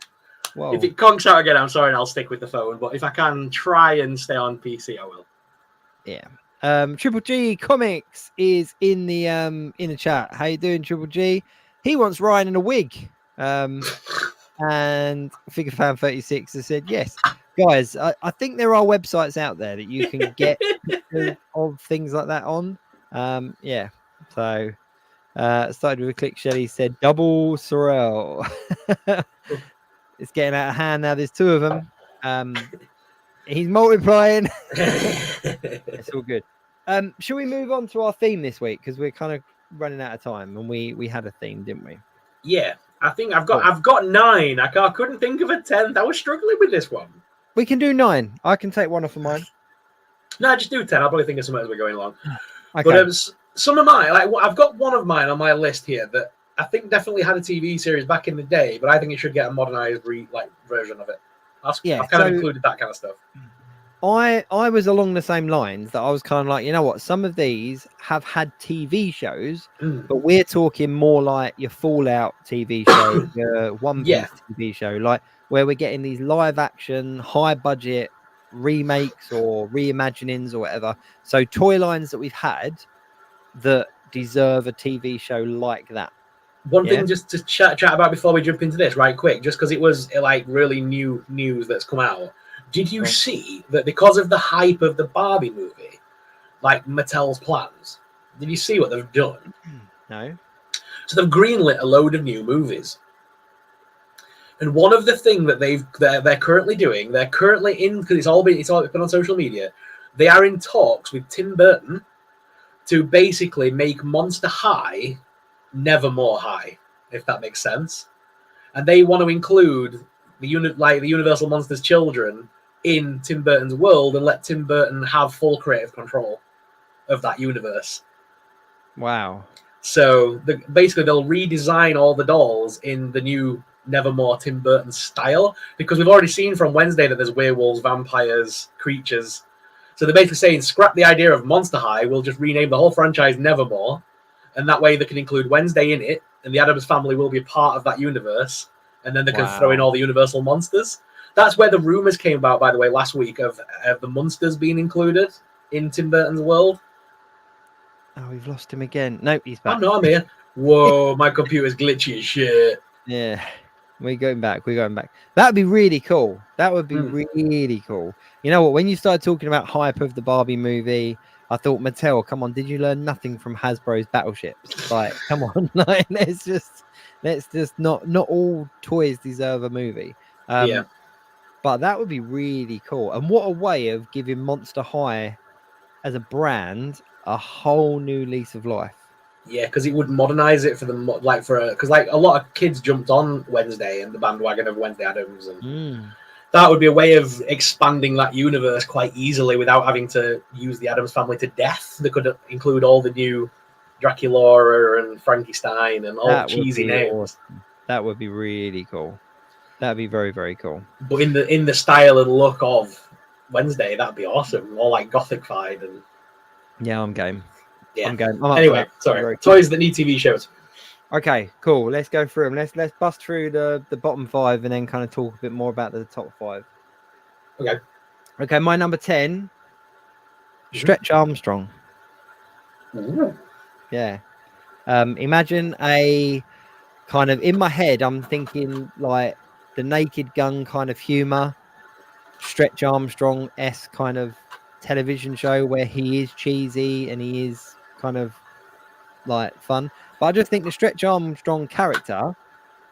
If it conks out again, I'm sorry, and I'll stick with the phone. But if I can try and stay on PC, I will. Yeah. Triple G Comics is in the chat. How you doing, Triple G? He wants Ryan in a wig. And Figure Fan 36 has said yes. Guys, I think there are websites out there that you can get pictures of things like that on. Yeah. So started with a click. Shelly said double Sorrell. It's getting out of hand now. There's two of them. He's multiplying. It's all good. Shall we move on to our theme this week? Because we're kind of running out of time, and we had a theme, didn't we? Yeah, I think I've got 9. I couldn't think of a 10th. I was struggling with this one. We can do 9. I can take one off of mine. No, just do 10. I'll probably think of something as we're going along. Okay. But some of mine, like I've got one of mine on my list here that I think definitely had a TV series back in the day, but I think it should get a modernized version of it. I've kind of included that kind of stuff. I was along the same lines that I was kind of like, you know what, some of these have had TV shows, but we're talking more like your Fallout TV show, your One Piece TV show, like where we're getting these live action, high budget remakes or reimaginings or whatever. So toy lines that we've had that deserve a TV show like that. One thing just to chat about before we jump into this right quick, just because it was like really new news that's come out. Did you see that because of the hype of the Barbie movie, like Mattel's plans, did you see what they've done? No. So they've greenlit a load of new movies. And one of the things that they're currently doing, they're currently in, because it's all been on social media, they are in talks with Tim Burton to basically make Monster High Nevermore High, if that makes sense. And they want to include the Universal Monsters children in Tim Burton's world and let Tim Burton have full creative control of that universe. Wow. So basically they'll redesign all the dolls in the new Nevermore Tim Burton style, because we've already seen from Wednesday that there's werewolves, vampires, creatures. So they're basically saying, scrap the idea of Monster High, we'll just rename the whole franchise Nevermore, and that way they can include Wednesday in it, and the Addams Family will be a part of that universe, and then they can throw in all the Universal monsters. That's where the rumors came about, by the way, last week of the monsters being included in Tim Burton's world. Oh, we've lost him again. Nope, he's back. I'm here. Whoa, my computer's glitchy as shit. Yeah, we're going back. That'd be really cool. That would be really cool. You know what? When you started talking about hype of the Barbie movie, I thought, Mattel, come on, did you learn nothing from Hasbro's Battleships? Like, come on, like, let's just not all toys deserve a movie. But that would be really cool. And what a way of giving Monster High as a brand a whole new lease of life. Yeah, because it would modernize it for them, because a lot of kids jumped on Wednesday and the bandwagon of Wednesday Addams, and that would be a way of expanding that universe quite easily without having to use the Addams Family to death. They could include all the new Dracula and Frankenstein and all the cheesy names. Awesome. That would be really cool. That'd be very, very cool. But in the style and look of Wednesday, that'd be awesome. All like gothic-fied and yeah, I'm game. Yeah. I'm game. Anyway, sorry. Toys that need TV shows. Okay, cool. Let's go through them. Let's bust through the bottom 5 and then kind of talk a bit more about the top 5. Okay, my number 10, Stretch Armstrong. Ooh. Yeah. Imagine a kind of, in my head, I'm thinking like the Naked Gun kind of humor, Stretch Armstrong-esque kind of television show where he is cheesy and he is kind of like fun. But I just think the Stretch Armstrong character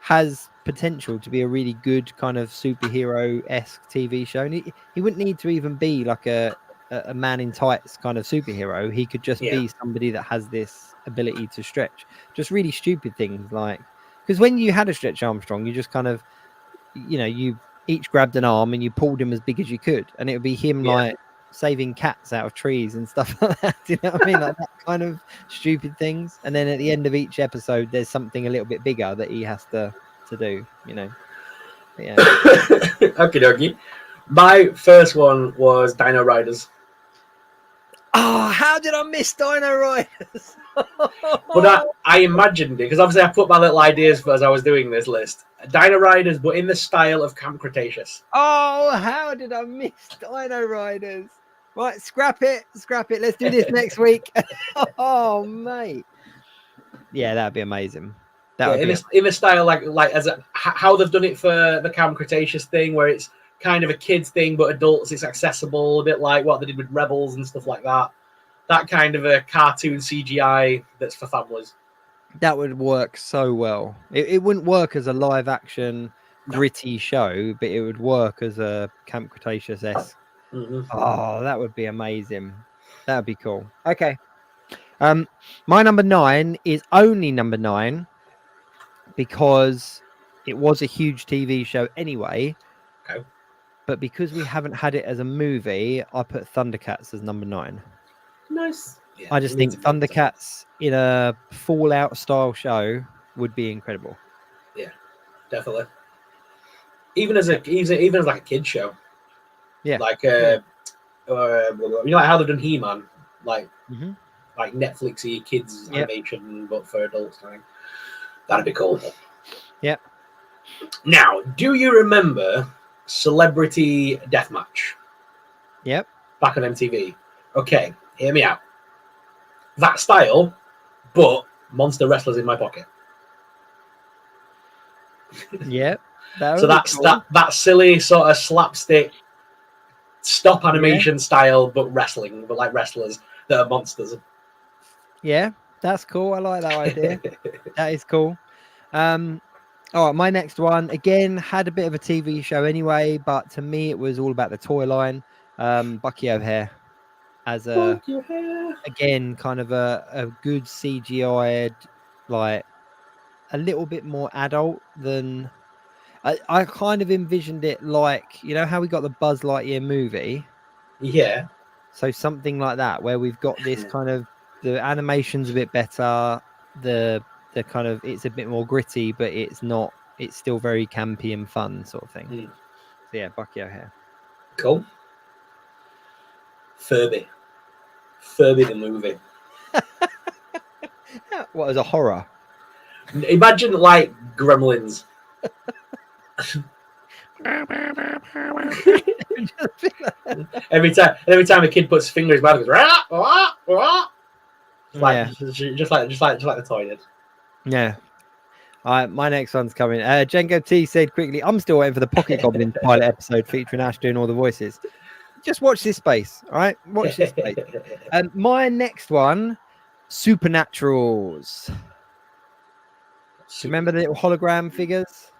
has potential to be a really good kind of superhero-esque TV show. And he wouldn't need to even be like a man in tights kind of superhero. He could just be somebody that has this ability to stretch. Just really stupid things like, because when you had a Stretch Armstrong, you just kind of, you know, you each grabbed an arm and you pulled him as big as you could. And it would be him like saving cats out of trees and stuff like that. Do you know what I mean? Like that kind of stupid things. And then at the end of each episode, there's something a little bit bigger that he has to do, you know. But yeah. Okie dokie. My first one was Dino Riders. Oh, how did I miss Dino Riders? But I imagined it because obviously I put my little ideas as I was doing this list. Dino Riders, but in the style of Camp Cretaceous. Oh, how did I miss Dino Riders? Right, scrap it. Let's do this next week. Oh, mate. Yeah, that'd be amazing. Yeah, in the style like how they've done it for the Camp Cretaceous thing, where it's kind of a kids thing, but adults, it's accessible, a bit like what they did with Rebels and stuff like that. That kind of a cartoon CGI that's for families. That would work so well. It wouldn't work as a live action gritty show, but it would work as a Camp Cretaceous-esque. Oh, that would be amazing. That would be cool. Okay. My number 9 is only number 9 because it was a huge TV show anyway. Okay. But because we haven't had it as a movie, I put Thundercats as number 9. Nice. Yeah, I just think Thundercats in a Fallout style show would be incredible. Yeah, definitely. Even as like a kid show. Yeah. Like you know, like how they've done He-Man, like Netflixy kids animation, but for adults. That'd be cool. Yeah. Now, do you remember Celebrity Deathmatch? Yep. Back on MTV. Okay, hear me out. That style, but monster wrestlers in my pocket. Yep. So that's cool. that silly sort of slapstick stop animation style, but wrestling, but like wrestlers that are monsters. Yeah, that's cool. I like that idea. That is cool. All right, my next one again had a bit of a TV show anyway, but to me it was all about the toy line. Bucky O'Hare as again kind of a good CGI, like a little bit more adult than I kind of envisioned it like, you know how we got the Buzz Lightyear movie? Yeah. So something like that, where we've got this kind of, the animation's a bit better, the kind of, it's a bit more gritty, but it's still very campy and fun sort of thing. So yeah, Bucky O'Hare. Cool. Furby the movie. What, as a horror? Imagine like Gremlins. every time a kid puts his finger in his mouth, it goes rah, rah, rah. Just like the toy did. Yeah. All right, my next one's coming. Jenko T said quickly, I'm still waiting for the Pocket Goblin pilot episode featuring Ash doing all the voices. Just watch this space, all right? Watch this space. And my next one, Supernaturals. Remember the little hologram figures?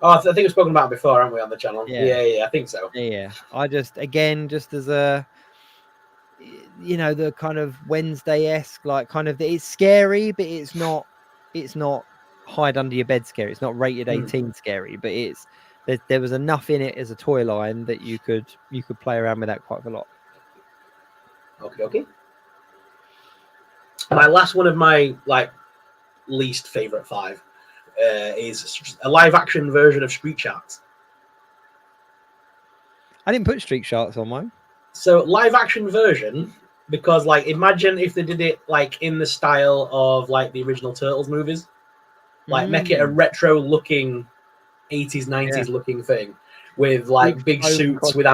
Oh, I think we've spoken about it before, haven't we, on the channel? Yeah, I think so. Yeah. I just as a, you know, the kind of Wednesday-esque, like kind of, it's scary, but it's not hide under your bed scary. It's not rated 18 scary, but there was enough in it as a toy line that you could play around with that quite a lot. Okay. My last one of my least favorite 5 is a live action version of Street Sharks. I didn't put Street Sharks on mine. So live action version, because imagine if they did it in the style of the original Turtles movies, make it a retro looking 80s 90s looking thing with big suits with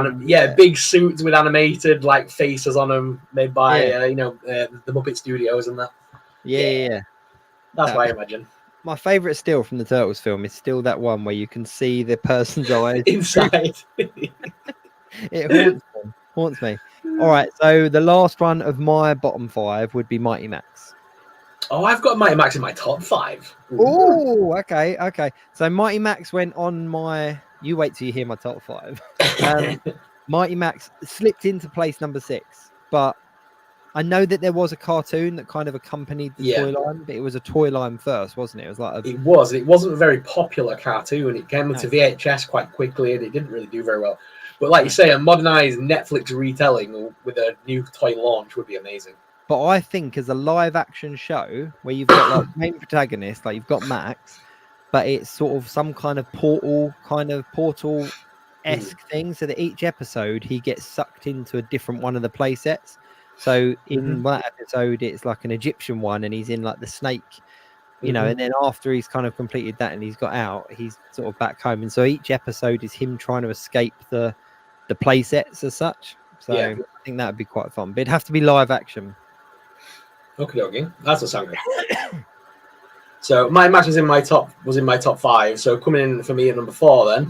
big suits with animated faces on them made by the Muppet Studios and that. Yeah. That's what I imagine. My favorite still from the Turtles film is still that one where you can see the person's eyes inside. It haunts me. All right, so the last one of my bottom 5 would be Mighty Max. Oh, I've got Mighty Max in my top 5. Oh, okay. So Mighty Max went on my. You wait till you hear my top 5. Mighty Max slipped into place number 6, but I know that there was a cartoon that kind of accompanied the toy line, but it was a toy line first, wasn't it? It was like it wasn't a very popular cartoon. It came to VHS quite quickly, and it didn't really do very well. But you say, a modernized Netflix retelling with a new toy launch would be amazing. But I think as a live action show where you've got main protagonist, you've got Max, but it's sort of some kind of portal-esque thing, so that each episode he gets sucked into a different one of the play sets. So in one episode, it's like an Egyptian one, and he's in like the snake, you know. And then after he's kind of completed that and he's got out, he's sort of back home. And so each episode is him trying to escape the play sets as such. So Yeah. I think that would be quite fun, but it'd have to be live action. Okay, that's a sound good. So my match was in my top 5. So coming in for me at number 4,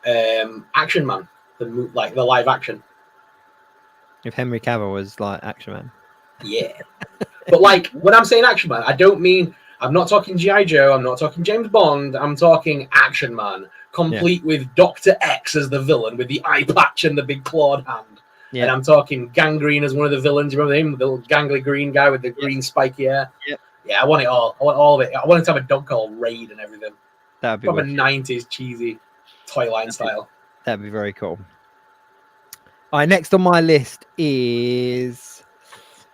then, Action Man, the live action. If Henry Cavill was like Action Man. Yeah, but like when I'm saying Action Man, I don't mean I'm not talking G.I. Joe. I'm not talking James Bond. I'm talking Action Man, complete with Dr. X as the villain with the eye patch and the big clawed hand. Yeah. And I'm talking Gangrene as one of the villains. You remember him, the little gangly green guy with the green spiky hair? Yep. Yeah, I want it all. I want all of it. I want it to have a dog called Raid and everything. That'd be proper 90s cheesy toy line style. That'd be very cool. All right, next on my list is,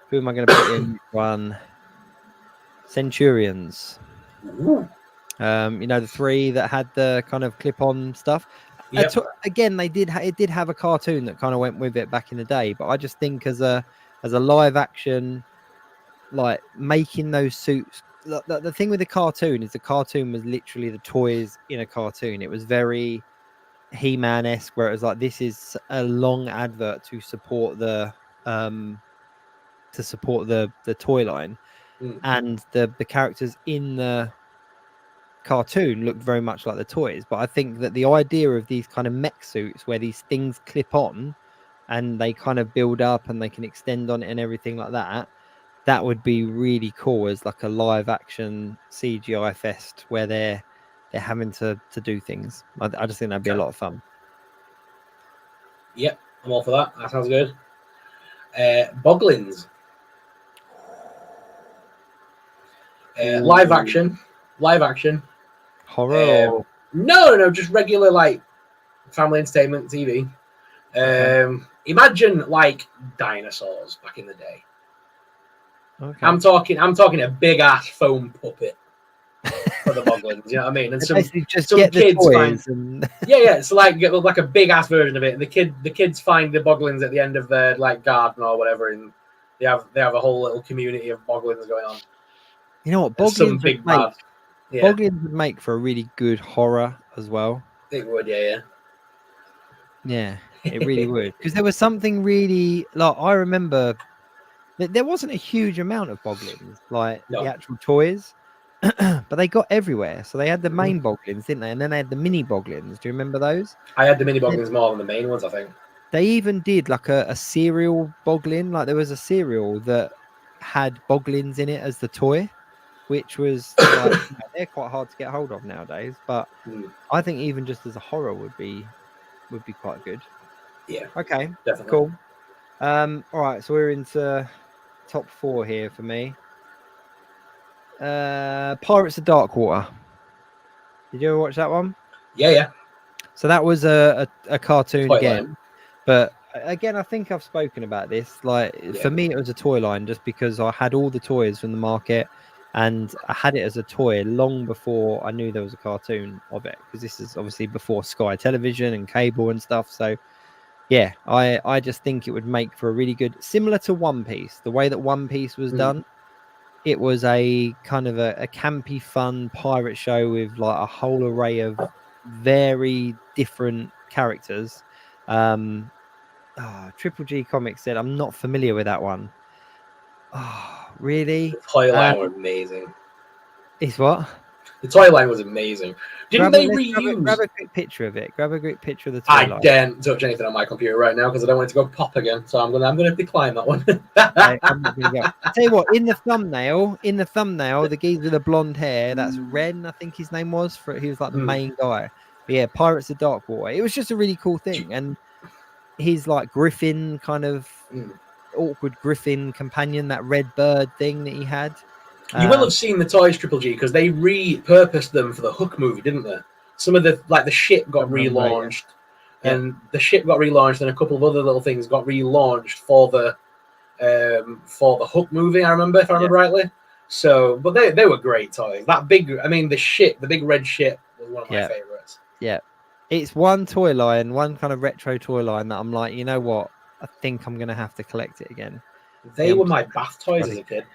who am I going to put in? One, Centurions. Ooh. You know, the 3 that had the kind of clip-on stuff. Yep. Again, it did have a cartoon that kind of went with it back in the day, but I just think as a live action, like making those suits. The thing with the cartoon is the cartoon was literally the toys in a cartoon. It was very He-Man-esque, where it was like, this is a long advert to support the toy line, and the characters in the cartoon looked very much like the toys. But I think that the idea of these kind of mech suits where these things clip on and they kind of build up and they can extend on it and everything like that, that would be really cool as like a live action CGI fest where they're having to do things. I just think that'd be a lot of fun. Yep, I'm all for that. That sounds good. Boglins. Live action. Horror. No, just regular like family entertainment TV. Imagine like dinosaurs back in the day. Okay. I'm talking a big ass foam puppet for the Boglins. You know what I mean? And some just some get kids the toys find and... yeah. So like a big ass version of it. And the kids find the Boglins at the end of their like garden or whatever, and they have a whole little community of Boglins going on. You know what? Boglins would make for a really good horror as well. It would, yeah. Yeah, it really would. Because there was something really, like, I remember that there wasn't a huge amount of Boglins, like the actual toys, but they got everywhere. So they had the main Boglins, didn't they? And then they had the mini Boglins. Do you remember those? I had the mini Boglins more than the main ones, I think. They even did like a cereal Boglin. Like there was a cereal that had Boglins in it as the toy, which was like, they're quite hard to get hold of nowadays. But I think even just as a horror would be quite good. Yeah. Okay. Definitely. Cool. All right. So we're into top 4 here for me. Pirates of Darkwater. Did you ever watch that one? Yeah. So that was a cartoon Toy again. line. But again, I think I've spoken about this. Like for me, it was a toy line just because I had all the toys from the market, and I had it as a toy long before I knew there was a cartoon of it. Because this is obviously before Sky Television and cable and stuff. So yeah, I just think it would make for a really good, similar to One Piece. The way that One Piece was done, it was a kind of a campy, fun pirate show with like a whole array of very different characters. Triple G Comics said, I'm not familiar with that one. Oh, really? The toy line was amazing. It's what? The toy line was amazing. Didn't they reuse? Grab a quick picture of it. Grab a quick picture of the toy line. I daren't touch anything on my computer right now because I don't want it to go pop again. So I'm gonna decline that one. Okay, I'm not gonna go. I'll tell you what, in the thumbnail, the geezer with the blonde hair, that's Ren, I think his name was. He was like the main guy. But yeah, Pirates of Darkwater. It was just a really cool thing. And his like Griffin kind of awkward Griffin companion, that red bird thing that he had. You will have seen the toys, Triple G, because they repurposed them for the Hook movie, didn't they? Some of the ship got relaunched, and the ship got relaunched, and a couple of other little things got relaunched for the Hook movie. I remember, if I remember rightly. So, but they were great toys. That big, the big red ship was one of my favorites. Yeah, it's one toy line, one kind of retro toy line that I'm like, you know what? I think I'm gonna have to collect it again. They were my bath toys as a kid.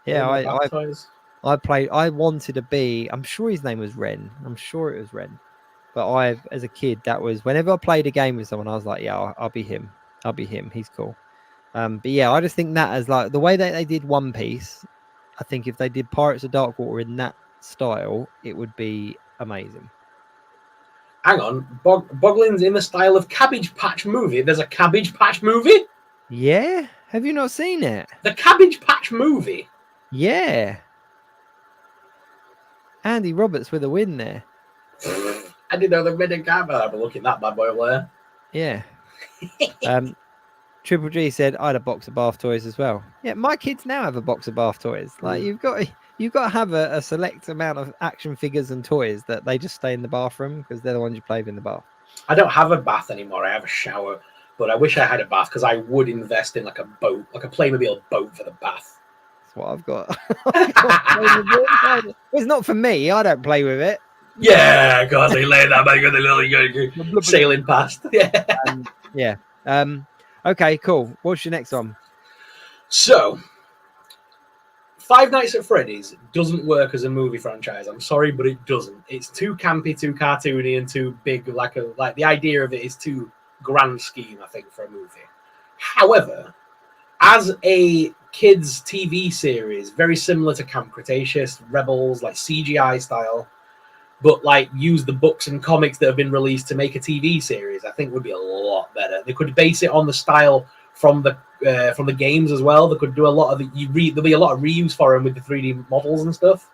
Yeah, bath toys. I wanted to be. I'm sure his name was Ren. I'm sure it was Ren. But as a kid, that was whenever I played a game with someone, I was like, yeah, I'll be him. I'll be him. He's cool. But yeah, I just think that as like the way that they did One Piece, I think if they did Pirates of Darkwater in that style, it would be amazing. Hang on, Boglin's in the style of Cabbage Patch movie. There's a Cabbage Patch movie? Yeah? Have you not seen it? The Cabbage Patch movie? Yeah. Andy Roberts with a win there. I didn't know they made a camera. I've been looking at that bad boy over Yeah. Triple G said I had a box of bath toys as well. Yeah, my kids now have a box of bath toys. Like you've got to have a select amount of action figures and toys that they just stay in the bathroom because they're the ones you play with in the bath. I don't have a bath anymore. I have a shower, but I wish I had a bath because I would invest in like a boat, like a Playmobil boat for the bath. That's what I've got. It's not for me. I don't play with it. Yeah, God, they lay that back the little sailing past. Yeah. Okay, cool. What's your next one? So, Five Nights at Freddy's doesn't work as a movie franchise. I'm sorry, but it doesn't. It's too campy, too cartoony, and too big. Like the idea of it is too grand scheme, I think, for a movie. However, as a kids' TV series, very similar to Camp Cretaceous, Rebels, like CGI style, but like use the books and comics that have been released to make a TV series, I think would be a lot better. They could base it on the style from the games as well. They could do a lot of there'll be a lot of reuse for them with the 3D models and stuff.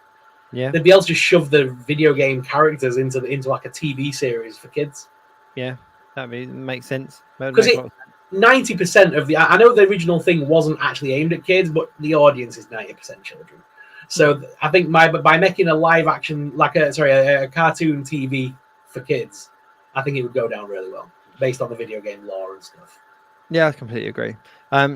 Yeah, they'd be able to just shove the video game characters into like a TV series for kids. Yeah, makes sense. Because 90% of I know the original thing wasn't actually aimed at kids, but the audience is 90% children. So I think by making a live action, like a cartoon TV for kids, I think it would go down really well based on the video game lore and stuff. Yeah, I completely agree.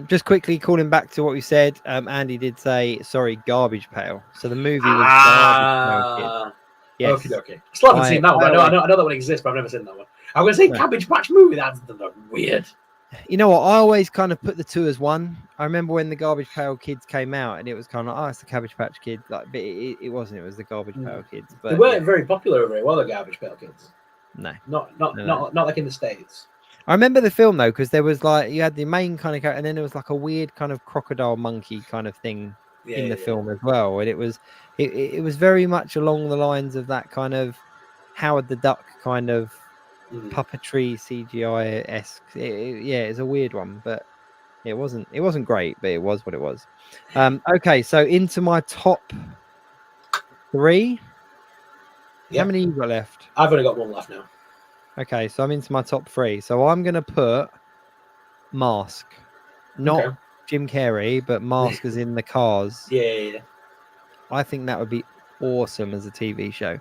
Just quickly calling back to what we said, Andy did say, sorry, Garbage Pail. So the movie was Garbage Pail Kids. Yes. Okay. I still haven't seen that one. I know that one exists, but I've never seen that one. I'm going to say Cabbage Patch movie. That's weird. You know what? I always kind of put the two as one. I remember when the Garbage Pail Kids came out, and it was kind of like, it's the Cabbage Patch Kids. Like, but it wasn't. It was the Garbage Pail Kids. But they weren't very popular very well. The Garbage Pail Kids. No. Not like in the States. I remember the film though, because there was like you had the main kind of character, and then there was like a weird kind of crocodile monkey kind of thing in the film as well, and it was very much along the lines of that kind of Howard the Duck kind of puppetry CGI-esque. It's a weird one, but it wasn't great, but it was what it was. Okay, so into my top 3. How many you got left? I've only got one left now. Okay, so I'm into my top 3. So I'm gonna put Mask, not Jim Carrey, but Mask as in the Cars. Yeah. I think that would be awesome as a TV show,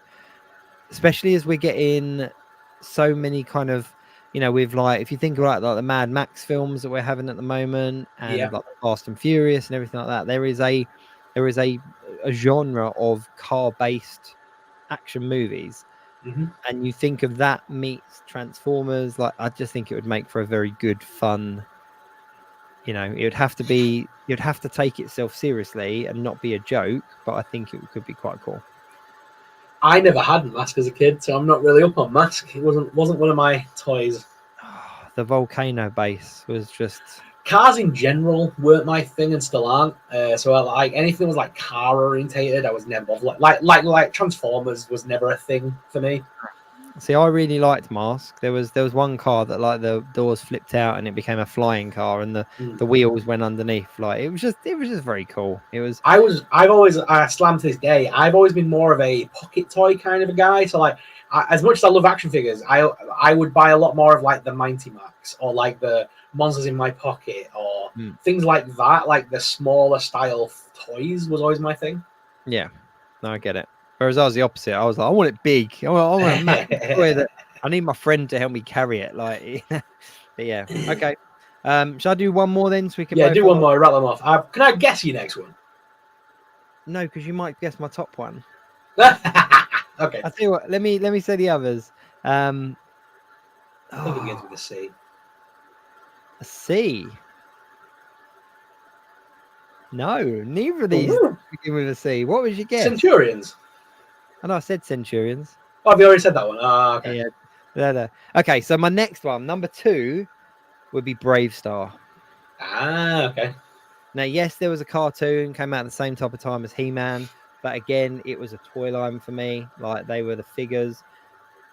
especially as we're getting so many kind of, with like, if you think about like the Mad Max films that we're having at the moment, and like the Fast and Furious and everything like that, there is a genre of car-based action movies. And you think of that meets Transformers, like I just think it would make for a very good fun. It would have to take itself seriously and not be a joke, but I think it could be quite cool. I never had Mask as a kid, so I'm not really up on Mask. It wasn't one of my toys. The volcano base was just. Cars in general weren't my thing and still aren't. So like anything that was like car orientated, I was never bothered. Like Transformers was never a thing for me. See, I really liked Mask. There was one car that like the doors flipped out and it became a flying car, and the wheels went underneath. Like it was just very cool. It was. I slam to this day. I've always been more of a pocket toy kind of a guy. So like, as much as I love action figures, I would buy a lot more of like the Mighty Max or like the Monsters in My Pocket or things like that. Like the smaller style toys was always my thing. Yeah, no, I get it. Whereas I was the opposite. I was like, I want it big. I want a massive toy that I need my friend to help me carry it. Like, but yeah, okay. Shall I do one more then, so we can? Yeah, do one more. Rattle them off. Can I guess your next one? No, because you might guess my top one. Okay. I tell you what. Let me say the others. I think it begins with a C. A C. No, neither of these begin with a C. What was your guess? Centurions. I know I said Centurions. Oh, have you already said that one? Ah, okay. Yeah. No. Okay, so my next one, number 2, would be Brave Star. Ah, okay. Now, yes, there was a cartoon, came out at the same type of time as He-Man, but again, it was a toy line for me. Like, they were the figures.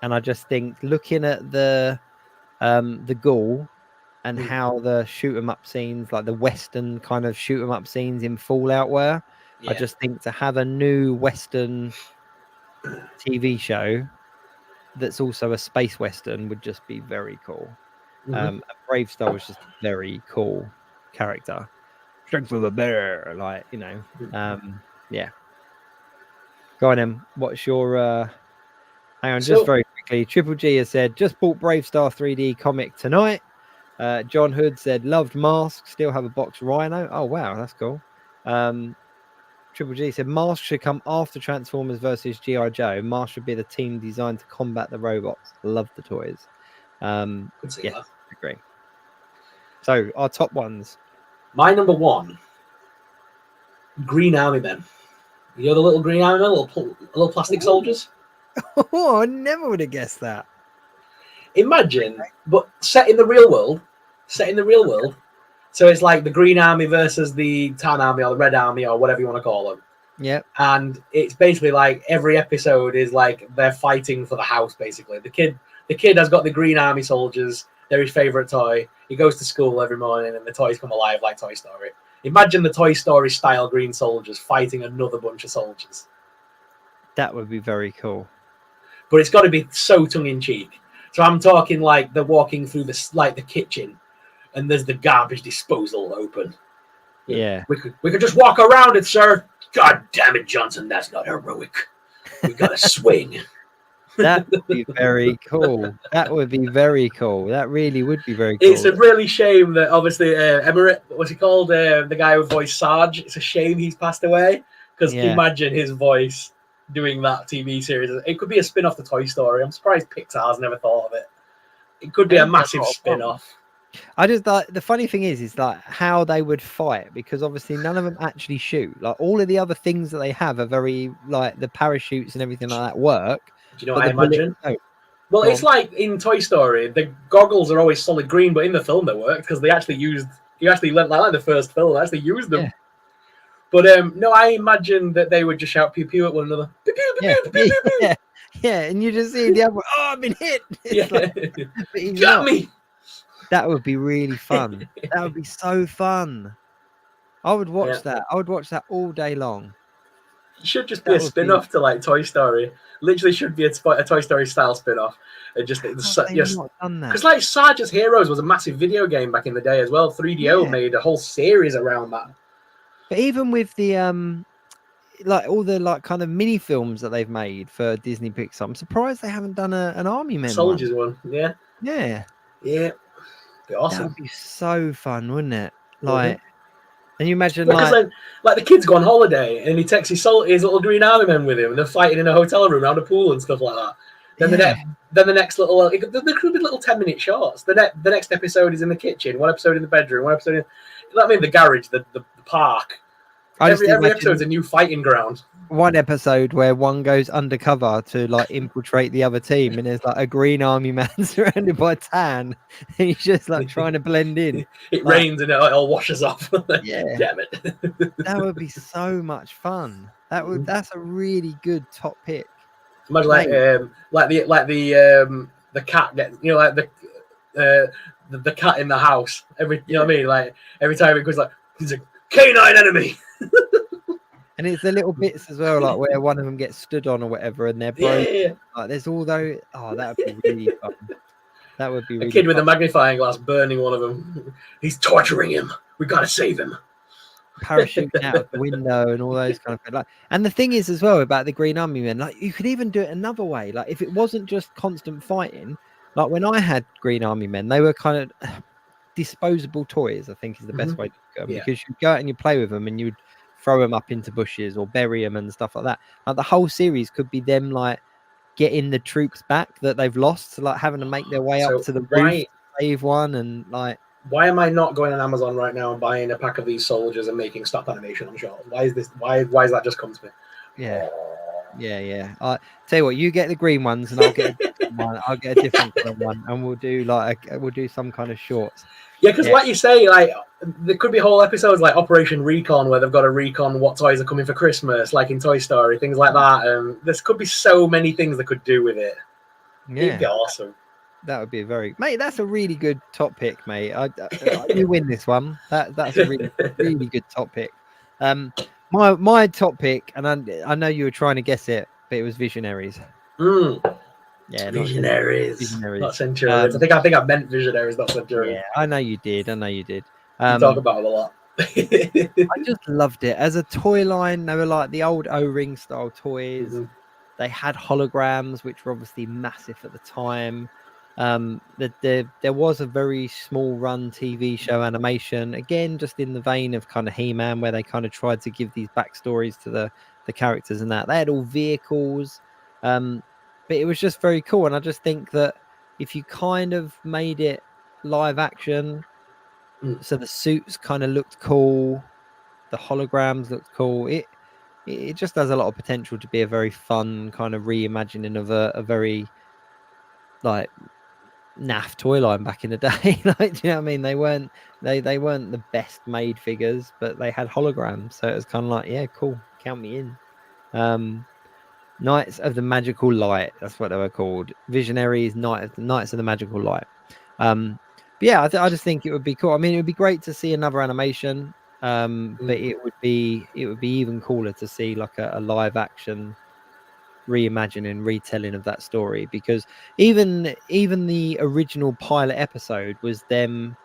And I just think looking at the Ghoul and how the shoot 'em up scenes, like the Western kind of shoot 'em up scenes in Fallout were, I just think to have a new Western TV show that's also a space Western would just be very cool. Brave Star was just a very cool character. Strength of a bear, like, you know. Yeah. Go on, Em. What's your hang on, just very quickly. Triple G has said, just bought Brave Star 3D comic tonight. John Hood said, loved Mask, still have a box Rhino. Oh wow, that's cool. Triple G said, Mask should come after Transformers versus G.I. Joe. Mask should be the team designed to combat the robots. Love the toys. Yes, agree. So our top ones. My number 1, Green Army Men. You know the little Green Army Men, little plastic soldiers? Oh, I never would have guessed that. Imagine, but set in the real world. So it's like the Green Army versus the Tan Army or the Red Army or whatever you want to call them. Yep. And it's basically like every episode is like they're fighting for the house, basically. The kid has got the Green Army soldiers. They're his favorite toy. He goes to school every morning and the toys come alive like Toy Story. Imagine the Toy Story style green soldiers fighting another bunch of soldiers. That would be very cool. But it's got to be so tongue-in-cheek. So I'm talking like they're walking through the kitchen and there's the garbage disposal open. Yeah. We could just walk around it, sir. God damn it, Johnson, that's not heroic. We got to swing. That would be very cool. That would be very cool. That really would be very cool. It's a really shame that obviously Emirate, what's he called? The guy who voiced Sarge. It's a shame he's passed away because imagine his voice doing that TV series. It could be a spin-off to Toy Story. I'm surprised Pixar's never thought of it. It could be a massive spin-off. I just like the funny thing is like how they would fight, because obviously none of them actually shoot. Like all of the other things that they have are very like the parachutes and everything like that work. Do you know what I imagine? Well, it's like in Toy Story, the goggles are always solid green, but in the film they worked because they actually used. You actually learned like the first film, they actually used them. Yeah. But no, I imagine that they would just shout pew pew at one another. Pew, pew, pew, pew, pew, pew, pew. Yeah, and you just see the other one, oh, I've been hit. Got me. That would be really fun. That would be so fun. I would watch that. I would watch that all day long. It should just be a spin-off to like Toy Story. Literally should be a Toy Story style spin-off. It just because like Sarge's Heroes was a massive video game back in the day as well. 3DO made a whole series around that. But even with the like all the like kind of mini films that they've made for Disney Pixar, I'm surprised they haven't done an Army Men Soldiers one. Yeah. Be awesome. That would be so fun, wouldn't it? Like, and you imagine like the kids go on holiday and he takes his little Green Army Men with him and they're fighting in a hotel room around a pool and stuff like that. Then the next little there could be little 10-minute shorts. The next episode is in the kitchen, one episode in the bedroom, one episode in the garage, the park. Every episode's a new fighting ground. One episode where one goes undercover to like infiltrate the other team, and there's like a Green Army Man surrounded by tan, and he's just like trying to blend in. It rains and it all washes off. Yeah, damn it. That would be so much fun. That's a really good top pick. Imagine the cat gets, you know, like the cat in the house. You know what I mean? Like every time it goes like he's a canine enemy. And it's the little bits as well, like where one of them gets stood on or whatever, and they're broken. Yeah. Like there's all those. Oh, that would be really fun. That would be really a kid fun. With a magnifying glass burning one of them. He's torturing him. We gotta save him. Parachuting out of the window and all those kind of things. Like, and the thing is as well about the Green Army Men, like you could even do it another way. Like if it wasn't just constant fighting, like when I had Green Army Men, they were kind of disposable toys. I think is the best way to go, because you go out and you play with them and you'd throw them up into bushes or bury them and stuff like that. Like the whole series could be them like getting the troops back that they've lost, like having to make their way up to the roof to save one, and like Why am I not going on Amazon right now and buying a pack of these soldiers and making stop animation on shelves? Why is this? Why has that just come to me? Yeah. Yeah. I tell you what, you get the green ones, and I'll get a different one. I'll get a different colour one, and we'll do some kind of shorts. Yeah, because like you say, like there could be whole episodes like Operation Recon where they've got to recon what toys are coming for Christmas, like in Toy Story, things like that. This could be so many things they could do with it. Yeah, it'd be awesome. That would be mate. That's a really good top pick, mate. You win this one. That's a really really good top pick. My top pick, and I know you were trying to guess it, but it was Visionaries. Yeah, Visionaries, not Centurions. I think I meant Visionaries, not Centurions. Yeah, I know you did. You talk about it a lot. I just loved it as a toy line. They were like the old O-ring style toys. Mm-hmm. They had holograms, which were obviously massive at the time. There was a very small run TV show animation, again, just in the vein of kind of He-Man, where they kind of tried to give these backstories to the characters and that. They had all vehicles, but it was just very cool. And I just think that if you kind of made it live action, so the suits kind of looked cool, the holograms looked cool, it just has a lot of potential to be a very fun kind of reimagining of a very like naff toy line back in the day. Like, do you know what I mean? They weren't the best made figures, but they had holograms, so it was kind of like, yeah, cool, count me in. Knights of the Magical Light, that's what they were called. Visionaries, Knights of the Magical Light. But yeah, I just think it would be cool. I mean, it would be great to see another animation, but it would be even cooler to see like a live action reimagining, retelling of that story, because even the original pilot episode was them.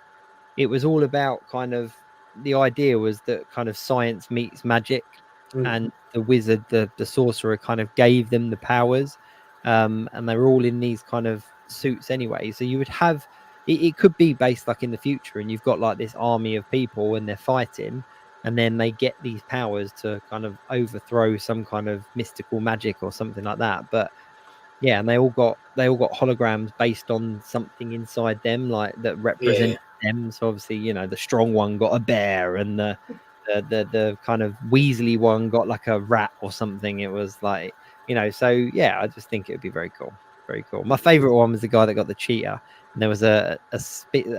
It was all about kind of, the idea was that kind of science meets magic, and the wizard, the sorcerer, kind of gave them the powers, and they were all in these kind of suits anyway. So you would have it could be based like in the future, and you've got like this army of people and they're fighting, and then they get these powers to kind of overthrow some kind of mystical magic or something like that. But yeah, and they all got holograms based on something inside them, like that represent them. So obviously, you know, the strong one got a bear, and the kind of Weasley one got like a rat or something. It was like, you know, so yeah, I just think it would be very cool. Very cool. My favorite one was the guy that got the cheetah, and there was a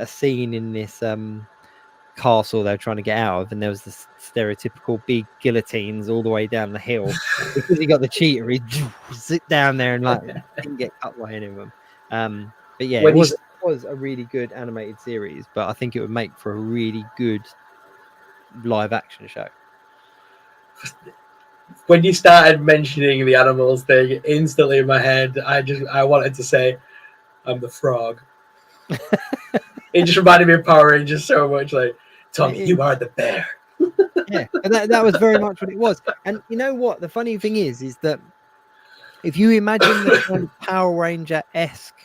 scene in this castle they were trying to get out of, and there was this stereotypical big guillotines all the way down the hill. Because he got the cheetah, he sit down there and like didn't get cut by any of them. But yeah, it was a really good animated series, but I think it would make for a really good live action show. When you started mentioning the animals thing, instantly in my head, I wanted to say, I'm the frog. It just reminded me of Power Rangers so much. Like, Tommy, you are the bear. Yeah, and that was very much what it was. And you know what? The funny thing is that if you imagine the kind of Power Ranger-esque,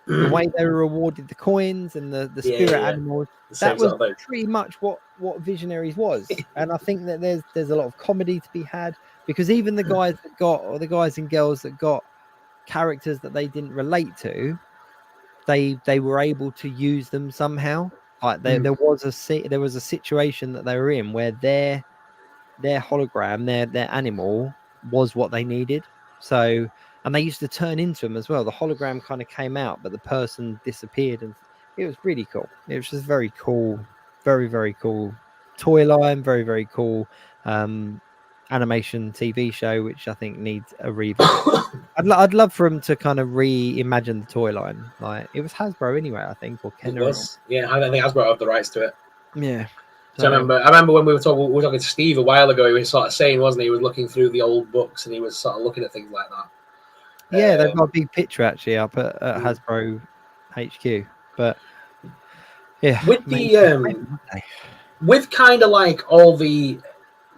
the way they were awarded the coins and the spirit animals, that was pretty much what Visionaries was. And I think that there's a lot of comedy to be had, because even the guys the guys and girls that got characters that they didn't relate to, they were able to use them somehow. Like there was a situation that they were in where their hologram, their animal was what they needed. So, and they used to turn into them as well. The hologram kind of came out, but the person disappeared, and it was really cool. It was just very cool, very, very cool toy line, very, very cool animation TV show, which I think needs a revamp. I'd love for them to kind of reimagine the toy line. Like, it was Hasbro anyway, I think, or Kenner. It was. Yeah, I don't think Hasbro have the rights to it. Yeah. So I remember when we were talking to Steve a while ago, he was sort of saying, wasn't he? He was looking through the old books and he was sort of looking at things like that. Yeah, they've got a big picture actually up at Hasbro HQ. But yeah, with with kind of like all the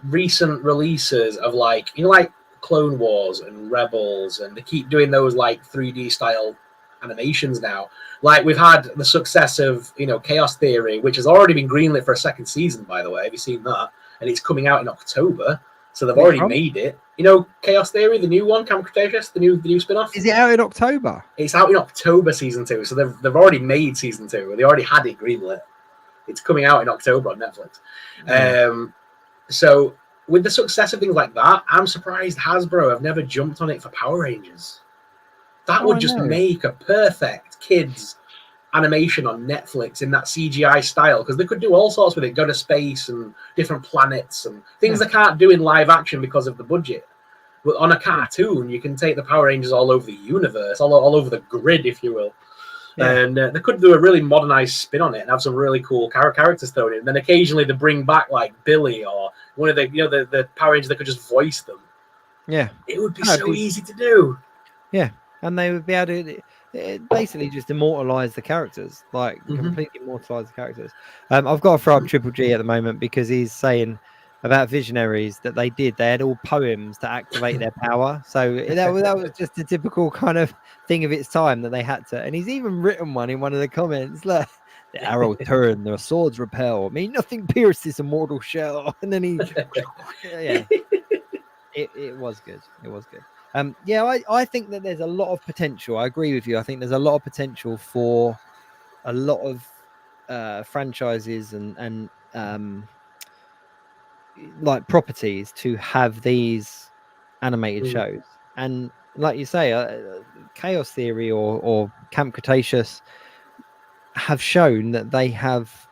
recent releases of like, you know, like Clone Wars and Rebels, and they keep doing those like 3D style animations now. Like, we've had the success of, you know, Chaos Theory, which has already been greenlit for a second season, by the way. Have you seen that? And it's coming out in October, so they've already made it. You know, Chaos Theory, the new one, Camp Cretaceous, the new spin-off. Is it out in October? It's out in October, season 2. So they've already made season 2. They already had it greenlit. It's coming out in October on Netflix. Yeah. So with the success of things like that, I'm surprised Hasbro have never jumped on it for Power Rangers. That Oh, would I just know. make a perfect kids animation on Netflix in that CGI style, because they could do all sorts with it, go to space and different planets and things they can't do in live action because of the budget. But on a cartoon, you can take the Power Rangers all over the universe, all over the grid, if you will. Yeah. And they could do a really modernized spin on it and have some really cool characters thrown in. And then occasionally they bring back like Billy or one of the the Power Rangers that could just voice them. Yeah. It would be so easy to do. Yeah, and they would be able to basically just immortalize the characters, like completely immortalize the characters. I've got to throw up Triple G at the moment because he's saying about Visionaries that they had all poems to activate their power. So that was just a typical kind of thing of its time that they had to. And he's even written one in one of the comments. Look, the arrow turn, the swords repel. I mean, nothing pierces a mortal shell. And then he, yeah, it was good. It was good. Yeah, I think that there's a lot of potential. I agree with you. I think there's a lot of potential for a lot of franchises and like properties to have these animated shows. And like you say, Chaos Theory or Camp Cretaceous have shown that they have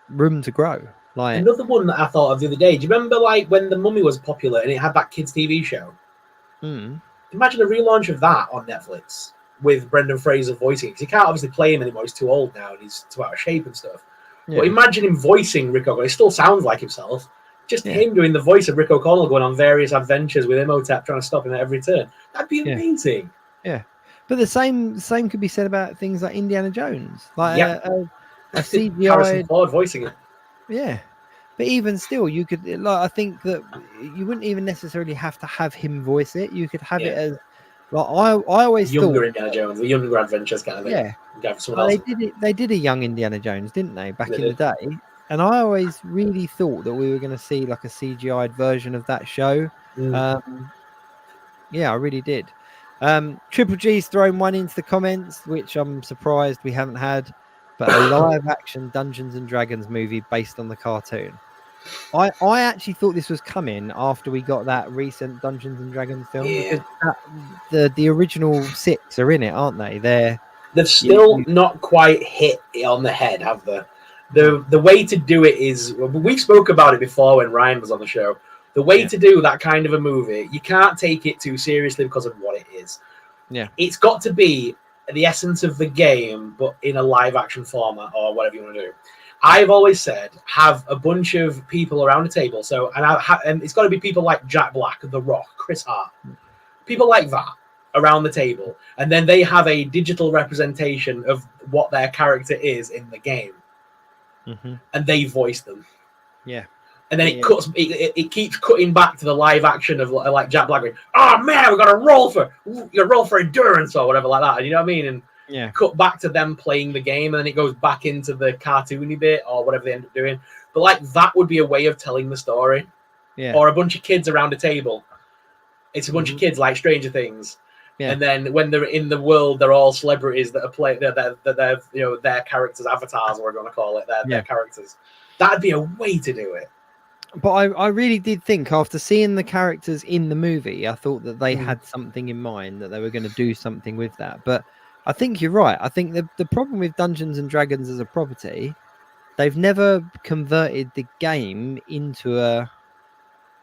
room to grow. Like another one that I thought of the other day. Do you remember like when The Mummy was popular and it had that kids' TV show? Imagine a relaunch of that on Netflix with Brendan Fraser voicing it, because he can't obviously play him anymore. He's too old now and he's too out of shape and stuff. Yeah. But imagine him voicing Rick O'Connell. He still sounds like himself. Just him doing the voice of Rick O'Connell going on various adventures with Imhotep trying to stop him at every turn. That'd be amazing. Yeah. But the same could be said about things like Indiana Jones. Like a CGI Harrison Ford voicing it. Yeah. But even still, you could I think that you wouldn't even necessarily have to have him voice it. You could have it as like I always younger thought Indiana Jones, the younger adventures kind of thing. Yeah. They did a young Indiana Jones, didn't they, back in the day? And I always really thought that we were going to see like a CGI'd version of that show. Yeah, I really did. Triple G's thrown one into the comments, which I'm surprised we haven't had. But a live action Dungeons and Dragons movie based on the cartoon. I actually thought this was coming after we got that recent Dungeons and Dragons film, because the original 6 are in it, aren't they? They've still not quite hit it on the head, have they? The way to do it is, we spoke about it before when Ryan was on the show. The way to do that kind of a movie, you can't take it too seriously because of what it is. Yeah, it's got to be the essence of the game, but in a live action format or whatever you want to do. I've always said have a bunch of people around a table. So, and it's got to be people like Jack Black, The Rock, Chris Hart, people like that around the table, and then they have a digital representation of what their character is in the game, and they voice them. Yeah. And then it keeps cutting back to the live action of like Jack Black going, "Oh man, we got to roll for endurance," or whatever like that. And you know what I mean? And cut back to them playing the game, and then it goes back into the cartoony bit or whatever they end up doing. But like that would be a way of telling the story. Yeah. Or a bunch of kids around a table. It's a bunch of kids like Stranger Things. Yeah. And then when they're in the world, they're all celebrities that are playing. They're their characters' avatars, or whatever you want to call it. Their characters. That'd be a way to do it. But I really did think, after seeing the characters in the movie, I thought that they had something in mind, that they were going to do something with that. But I think you're right. I think the problem with Dungeons and Dragons as a property, they've never converted the game into a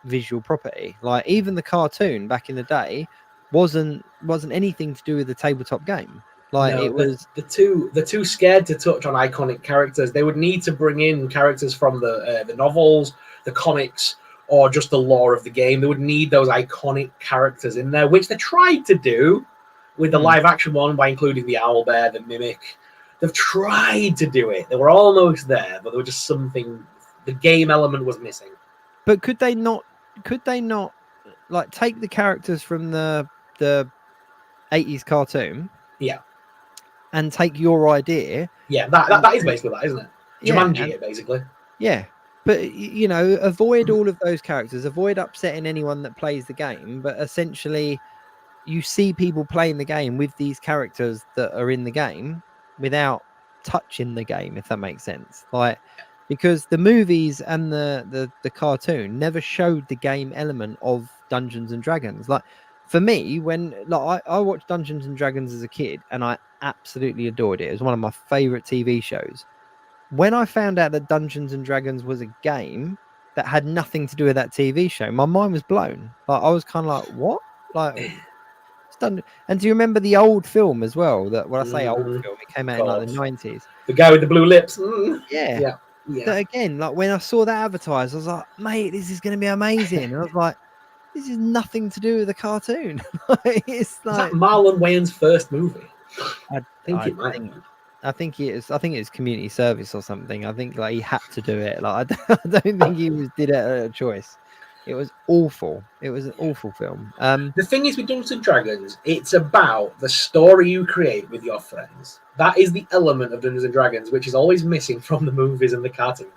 visual property. Like even the cartoon back in the day wasn't anything to do with the tabletop game. Like it was the too scared to touch on iconic characters. They would need to bring in characters from the novels, the comics, or just the lore of the game. They would need those iconic characters in there, which they tried to do with the live action one by including the Owlbear, the Mimic. They've tried to do it. They were almost there, but there was just something. The game element was missing. But could they not like take the characters from the 80s cartoon? Yeah. And take your idea. Yeah, that is basically that, isn't it? Jumanji, it basically. Yeah. But, avoid all of those characters. Avoid upsetting anyone that plays the game. But essentially, you see people playing the game with these characters that are in the game without touching the game, if that makes sense. Like, because the movies and the cartoon never showed the game element of Dungeons and Dragons. Like, for me, when like I watched Dungeons and Dragons as a kid, and I absolutely adored it. It was one of my favorite TV shows. When I found out that Dungeons and Dragons was a game that had nothing to do with that TV show, my mind was blown. Like, I was kind of like, what? Like, it's done. And do you remember the old film as well? That when I say old film, it came out in like the 90s. The guy with the blue lips. Yeah. Yeah. That again, like when I saw that advertised, I was like, mate, this is going to be amazing. And I was like, this is nothing to do with the cartoon. It's like, is that Marlon Wayans' first movie? I think it might. I think it is. I think it's community service or something. I think like he had to do it. Like I don't think he did it at a choice. It was awful. It was an awful film. The thing is with Dungeons and Dragons, it's about the story you create with your friends. That is the element of Dungeons and Dragons, which is always missing from the movies and the cartoons.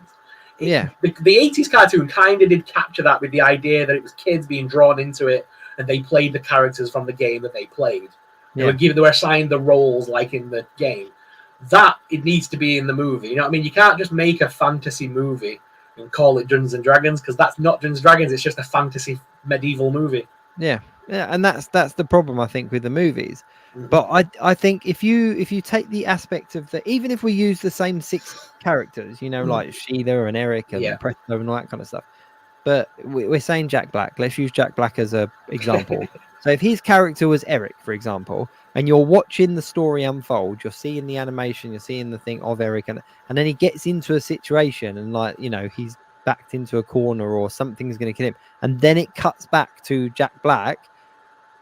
Yeah. The 80s cartoon kind of did capture that with the idea that it was kids being drawn into it and they played the characters from the game that they played. They were assigned the roles like in the game. That it needs to be in the movie. You know what I mean? You can't just make a fantasy movie and call it Dungeons and Dragons, because that's not Dungeons and Dragons. It's just a fantasy medieval movie. Yeah, and that's the problem, I think, with the movies. But I think if you take the aspect of even if we use the same 6 characters, you know, like Sheila and Eric and Presto and all that kind of stuff, but we're saying Jack Black. Let's use Jack Black as an example. So if his character was Eric, for example, and you're watching the story unfold, you're seeing the animation, you're seeing the thing of Eric, and then he gets into a situation and, like, you know, he's backed into a corner or something's going to kill him, and then it cuts back to Jack Black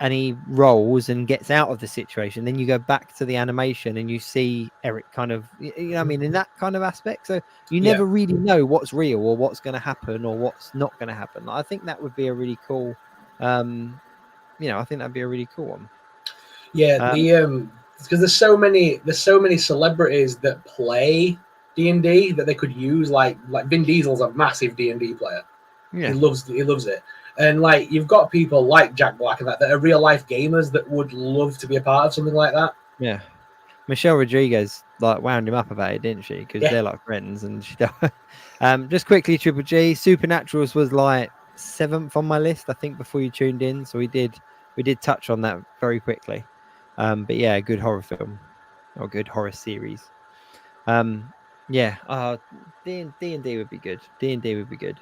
and he rolls and gets out of the situation. Then you go back to the animation and you see Eric kind of, you know what I mean, in that kind of aspect. So you never really know what's real or what's going to happen or what's not going to happen. I think that would be a really cool, you know, I think that'd be a really cool one. Yeah, because there's so many celebrities that play D&D that they could use. Like Vin Diesel's a massive D&D player. Yeah, he loves it. And like you've got people like Jack Black and that are real life gamers that would love to be a part of something like that. Yeah, Michelle Rodriguez like wound him up about it, didn't she? Because they're like friends. And she just quickly, Triple G, Supernaturals was like 7th on my list, I think, before you tuned in. So we did touch on that very quickly. But yeah, a good horror film or good horror series. D&D would be good. D&D would be good.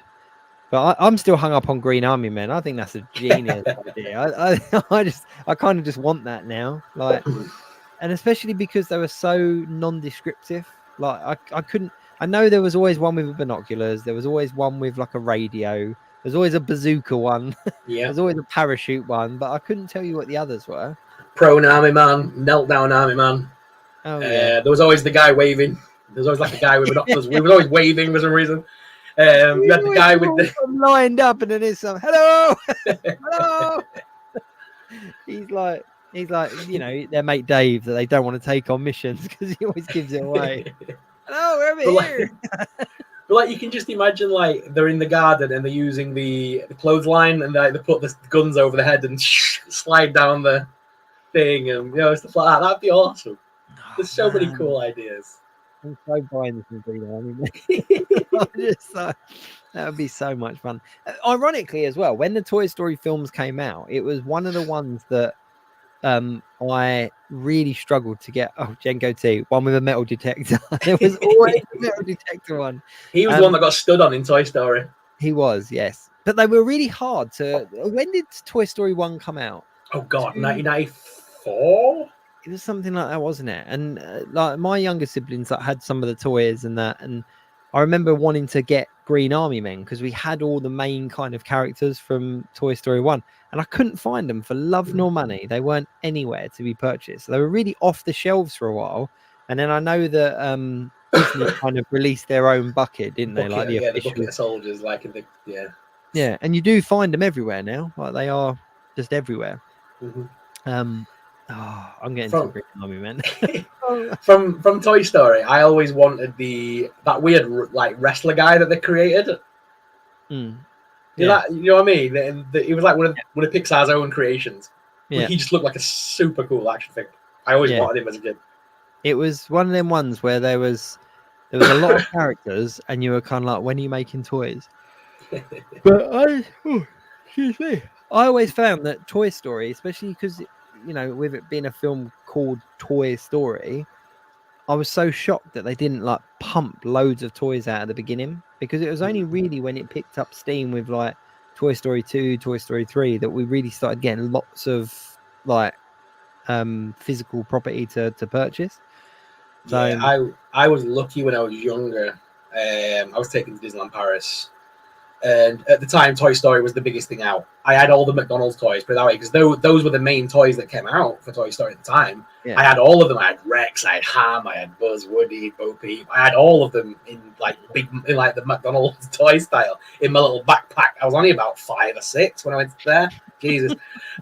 But I'm still hung up on Green Army Men. I think that's a genius idea. I kind of just want that now. Like, and especially because they were so non-descriptive. Like I know there was always one with binoculars. There was always one with like a radio. There's always a bazooka one. Yeah. There's always a parachute one, but I couldn't tell you what the others were. Prone Army Man, knelt down Army Man. Oh yeah. There was always the guy waving. There was always like a guy with binoculars. We were always waving for some reason. You had the guy with the lined up, and then there's some hello, hello. He's like, you know, their mate Dave that they don't want to take on missions because he always gives it away. Hello, we're over here. But like you can just imagine, like they're in the garden and they're using the clothesline and they put the guns over the head and slide down the thing and stuff like that. That'd be awesome. There's so many cool ideas. I'm so buying this in Green Army. That would be so much fun. Ironically, as well, when the Toy Story films came out, it was one of the ones that I really struggled to get. Oh, Jenko T, one with a metal detector. There was always a metal detector one. He was the one that got stood on in Toy Story. He was, yes. But they were really hard to. When did Toy Story 1 come out? Oh God, 1994. It was something like that, wasn't it? And like my younger siblings that had some of the toys and that, and I remember wanting to get Green Army Men because we had all the main kind of characters from Toy Story 1, and I couldn't find them for love nor money. They weren't anywhere to be purchased. They were really off the shelves for a while, and then I know that Disney kind of released their own bucket, didn't they? Like the bucket of soldiers, like in the yeah, and you do find them everywhere now. Like they are just everywhere. Mm-hmm. I'm getting some Green Army Men. from Toy Story, I always wanted that weird like wrestler guy that they created. You know what I mean? He was like one of Pixar's own creations. Yeah. He just looked like a super cool action figure. I always wanted him as a kid. It was one of them ones where there was a lot of characters, and you were kind of like, when are you making toys? But excuse me, I always found that Toy Story, especially because with it being a film called Toy Story, I was so shocked that they didn't like pump loads of toys out at the beginning, because it was only really when it picked up steam with like Toy Story 2, Toy Story 3 that we really started getting lots of like physical property to purchase. So Yeah, I was lucky when I was younger. I was taken to Disneyland Paris, and at the time, Toy Story was the biggest thing out. I had all the McDonald's toys, put it that way, because those were the main toys that came out for Toy Story at the time. yeah. I had all of them. I had Rex, I had Ham, I had Buzz, Woody, Bo Peep. I had all of them in the McDonald's toy style in my little backpack. I was only about 5 or 6 when I went there. Jesus,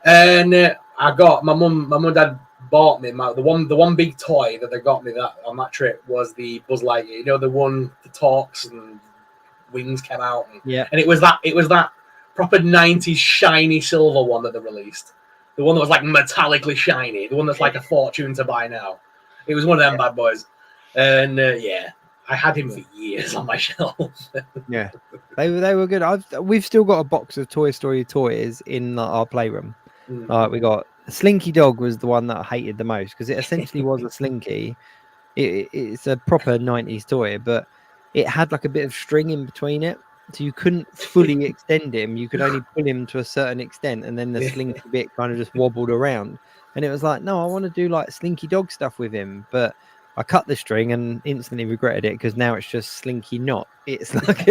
and I got my mum and dad bought me the one big toy that they got me that on that trip was the Buzz Lightyear. The one that talks and wings came out, and it was that proper 90s shiny silver one that they released, the one that was like metallically shiny, the one that's like a fortune to buy now. It was one of them bad boys, and I had him for years on my shelf. Yeah, they were good. We've still got a box of Toy Story toys in our playroom. We got Slinky Dog was the one that I hated the most, because it essentially was a Slinky. It's a proper 90s toy, but it had like a bit of string in between it, so you couldn't fully extend him. You could only pull him to a certain extent, and then the Slinky bit kind of just wobbled around. And it was like, no, I want to do like Slinky Dog stuff with him, but I cut the string and instantly regretted it, because now it's just Slinky knot. It's like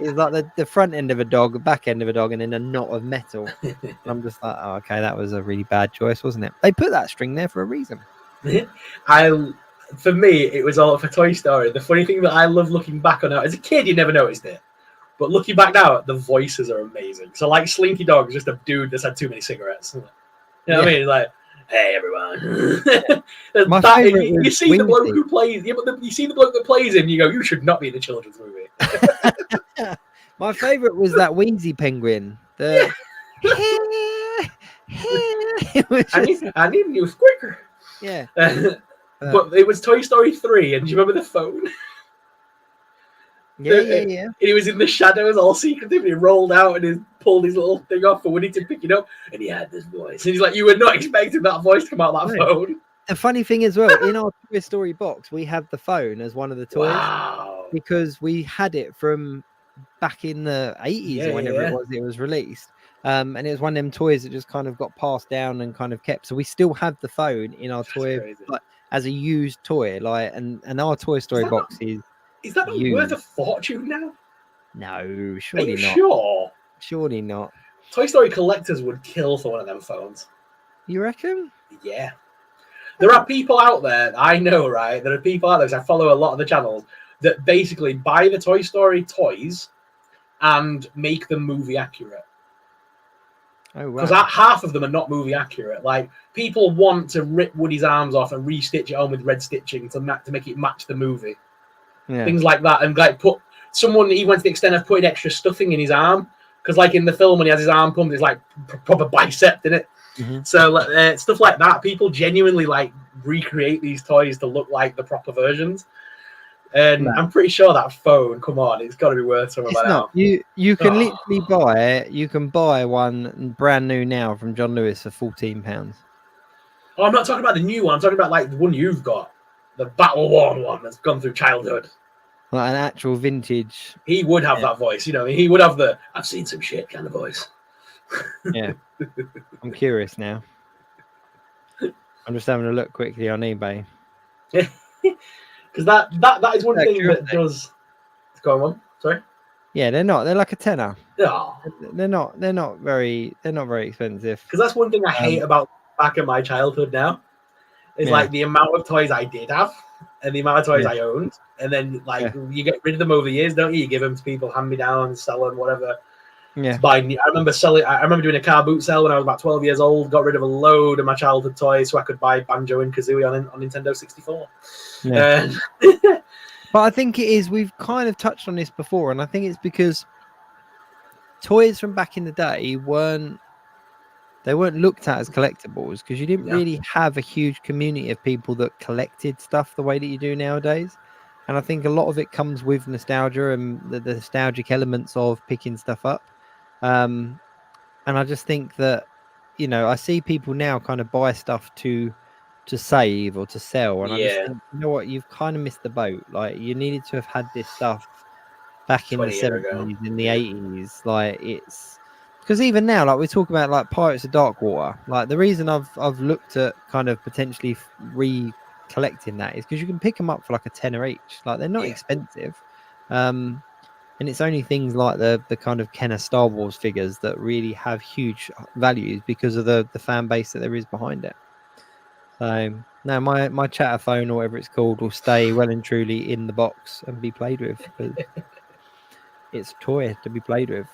it's like the front end of a dog, the back end of a dog, and then a knot of metal. And I'm just like, oh, okay, that was a really bad choice, wasn't it? They put that string there for a reason. For me, it was all for Toy Story. The funny thing that I love looking back on it, as a kid, you never noticed it. But looking back now, the voices are amazing. So, like, Slinky Dog is just a dude that's had too many cigarettes. You know what I mean? Like, hey, everyone. You see the bloke who plays, you see the bloke that plays him, you go, you should not be in a children's movie. My favourite was that Wheezy penguin. I need you quicker. Yeah. But it was Toy Story 3, and do you remember the phone? Yeah. He was in the shadows, all secretive, and he rolled out and he pulled his little thing off for Woody to pick it up, and he had this voice. And he's like, you were not expecting that voice to come out of that phone. The funny thing as well, in our Toy Story box, we have the phone as one of the toys. Wow. Because we had it from back in the 80s or whenever it was released. And it was one of them toys that just kind of got passed down and kind of kept. So we still have the phone in our toy, like, as a used toy, like, and our Toy Story box is that not worth a fortune now? No, surely Are you not. Sure, surely not. Toy Story collectors would kill for one of them phones. You reckon? Yeah, there are people out there. I know, right? There are people out there, because I follow a lot of the channels, that basically buy the Toy Story toys and make them movie accurate. Oh, wow. Because half of them are not movie accurate. Like, people want to rip Woody's arms off and re-stitch it on with red stitching to make it match the movie. Yeah. Things like that. And like, he went to the extent of putting extra stuffing in his arm, because like in the film when he has his arm pumped, it's like proper bicep in it. Mm-hmm. So stuff like that. People genuinely like recreate these toys to look like the proper versions. And I'm pretty sure that phone, come on, it's got to be worth something by now. You can literally buy it. You can buy one brand new now from John Lewis for £14. Oh, I'm not talking about the new one. I'm talking about like the one you've got, the battle worn one that's gone through childhood. Like an actual vintage. He would have that voice, He would have the "I've seen some shit" kind of voice. Yeah, I'm curious now. I'm just having a look quickly on eBay. Because that is one thing that does. What's going on? Sorry. Yeah, they're not. They're like a tenner. Oh. They're not very expensive. Because that's one thing I hate about back in my childhood now. Is like the amount of toys I did have and the amount of toys I owned, and then you get rid of them over the years, don't you? You give them to people, hand me down, sell them, whatever. Yeah. I remember doing a car boot sale when I was about 12 years old. Got rid of a load of my childhood toys so I could buy Banjo and Kazooie on Nintendo 64. Yeah. But I think it is. We've kind of touched on this before, and I think it's because toys from back in the day weren't they weren't looked at as collectibles because you didn't Yeah. really have a huge community of people that collected stuff the way that you do nowadays. And I think a lot of it comes with nostalgia and the nostalgic elements of picking stuff up. And I just think that, you know, I see people now kind of buy stuff to save or to sell. And I just Yeah. think, you know what, you've kind of missed the boat. Like, you needed to have had this stuff back in the 20 years 70s, ago. in the Yeah. 80s. Like, it's because even now, like we talk about like Pirates of Darkwater, like the reason I've looked at kind of potentially collecting that is because you can pick them up for like a tenner each. Like, they're not Yeah. expensive. And it's only things like the kind of Kenner Star Wars figures that really have huge values because of the fan base that there is behind it. So no, my chatter phone or whatever it's called will stay well and truly in the box and be played with because it's a toy to be played with.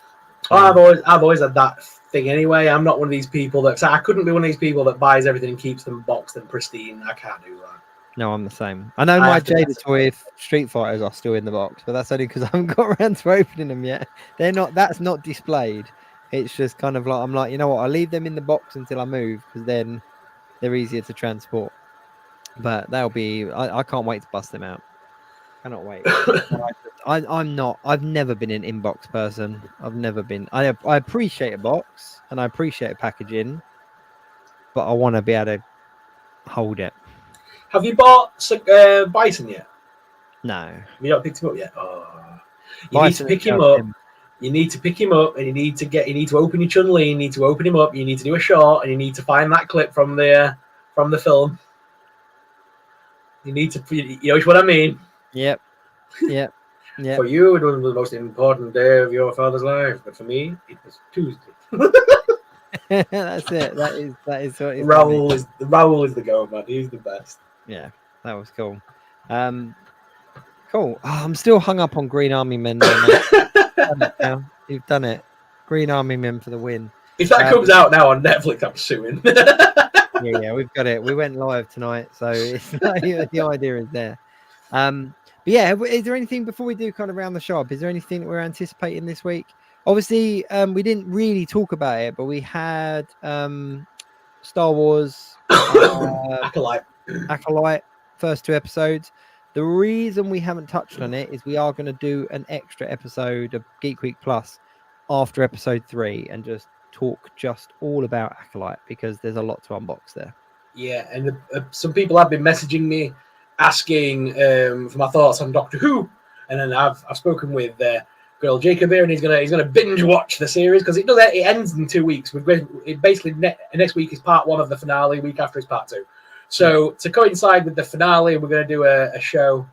So, I've always had that thing anyway. I'm not one of these people that I couldn't be one of these people that buys everything and keeps them boxed and pristine. I can't do that. no, I'm the same. I know I my have to Jada mess toy Street Fighters are still in the box, but that's only because I haven't got around to opening them yet. They're not. That's not displayed. It's just kind of like I'm like, you know what? I'll leave them in the box until I move because then they're easier to transport. But they'll be. I can't wait to bust them out. Cannot wait. I'm not. I've never been an inbox person. I've never been. I appreciate a box and I appreciate packaging, but I want to be able to hold it. Have you bought Bison yet? No. You not picked him up yet? Oh. You Bison need to pick him and up. Tim. You need to pick him up, and you need to open your Chun-Li. You need to open him up. You need to do a shot, and you need to find that clip from the film. You need to, you know what I mean. Yep. Yep. Yep. For you, it was the most important day of your father's life, but for me, it was Tuesday. That's it. That is what it's gonna be. Raoul is the go, man. He's the best. Yeah, that was cool. Cool. Oh, I'm still hung up on Green Army Men. Though, mate. You've done it. Green Army Men for the win. If that comes out now on Netflix, I'm suing. Yeah, we've got it. We went live tonight, so it's the idea is there. But yeah, is there anything before we do kind of round the shop? Is there anything that we're anticipating this week? Obviously, we didn't really talk about it, but we had Star Wars Acolyte first 2 episodes. The reason we haven't touched on it is we are going to do an extra episode of Geek Week Plus after episode 3 and just talk just all about Acolyte because there's a lot to unbox there. Yeah, and some people have been messaging me asking for my thoughts on Doctor Who, and then I've spoken with girl Jacob here, and he's gonna binge watch the series because it ends in 2 weeks. It basically next week is part 1 of the finale. Week after is part 2. So to coincide with the finale, we're going to do a show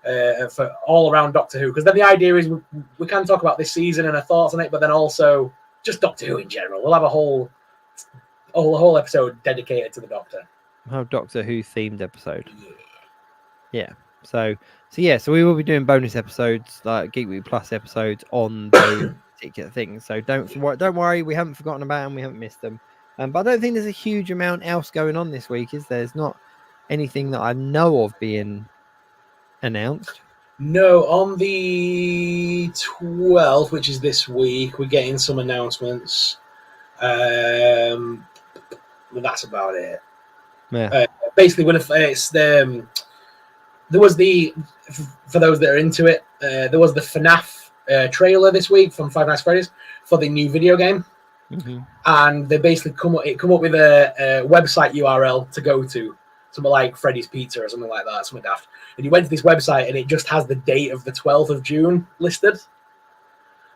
for all around Doctor Who, because then the idea is we can talk about this season and our thoughts on it, but then also just Doctor Who in general. We'll have a whole episode dedicated to the Doctor. Oh, Doctor Who themed episode. Yeah. So we will be doing bonus episodes, like Geek Week Plus episodes on those particular things. So don't worry, we haven't forgotten about them, we haven't missed them. But I don't think there's a huge amount else going on this week, is there? There's not anything that I know of being announced. No, on the 12th, which is this week, we're getting some announcements. But that's about it. Yeah. Basically, when it's there was for those that are into it, there was the FNAF trailer this week from Five Nights at Freddy's for the new video game. Mm-hmm. And they basically come up with a website URL to go to, something like Freddy's Pizza or something like that, something daft. And you went to this website and it just has the date of the 12th of June listed.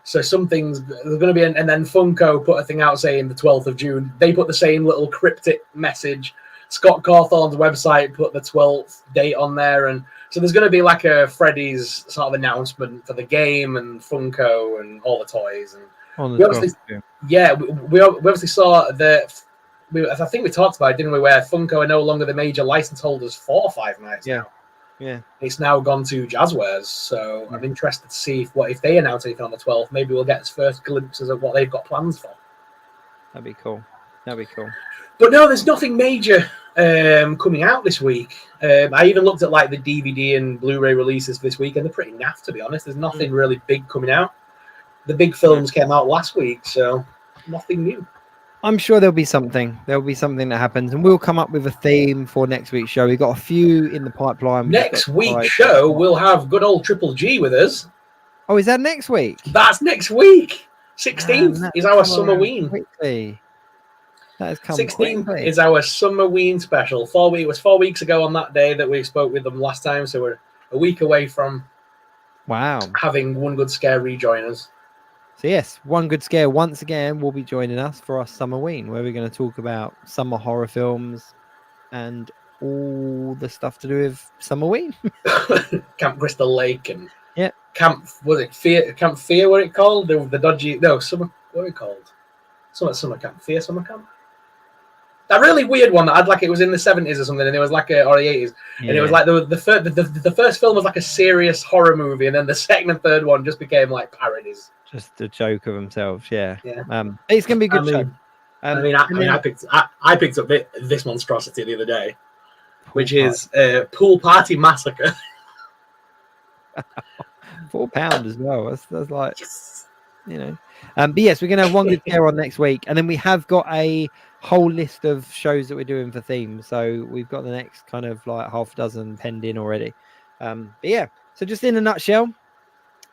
So some things there's going to be, and then Funko put a thing out saying the 12th of June. They put the same little cryptic message. Scott Cawthorne's website put the 12th date on there, and so there's going to be like a Freddy's sort of announcement for the game and Funko and all the toys. And we obviously saw that. I think we talked about it, didn't we? Where Funko are no longer the major license holders for Five Nights. Yeah, now. Yeah. It's now gone to Jazzwares, so I'm interested to see if they announce anything on the 12th. Maybe we'll get first glimpses of what they've got plans for. That'd be cool. But no, there's nothing major coming out this week. I even looked at like the DVD and Blu-ray releases this week, and they're pretty naff, to be honest. There's nothing really big coming out. The big films came out last week, so nothing new. I'm sure there'll be something. There'll be something that happens, and we'll come up with a theme for next week's show. We've got a few in the pipeline. Next week's show, we'll have good old Triple G with us. Oh, is that next week? That's next week. 16th is our Summerween. Quickly. That has come 16th quickly. is our Summerween special. It was 4 weeks ago on that day that we spoke with them last time, so we're a week away from having One Good Scare rejoin us. So yes, One Good Scare once again will be joining us for our Summerween, where we're going to talk about summer horror films and all the stuff to do with Summerween. Camp Crystal Lake and yeah, Camp Fear. What it called? The dodgy summer. What are it called? Summer Camp Fear. Summer Camp. That really weird one that had like it was in the 70s or something, and it was like or the 80s, and it was like the first film was like a serious horror movie, and then the second and third one just became like parodies. Just a joke of themselves, yeah. It's gonna be a good show. I picked up this monstrosity the other day, which is Pool Party Massacre. £4 as well. That's like, you know. But yes, we're gonna have One Good Scare on next week, and then we have got a whole list of shows that we're doing for themes. So we've got the next kind of like half dozen penned in already. But yeah, so just in a nutshell.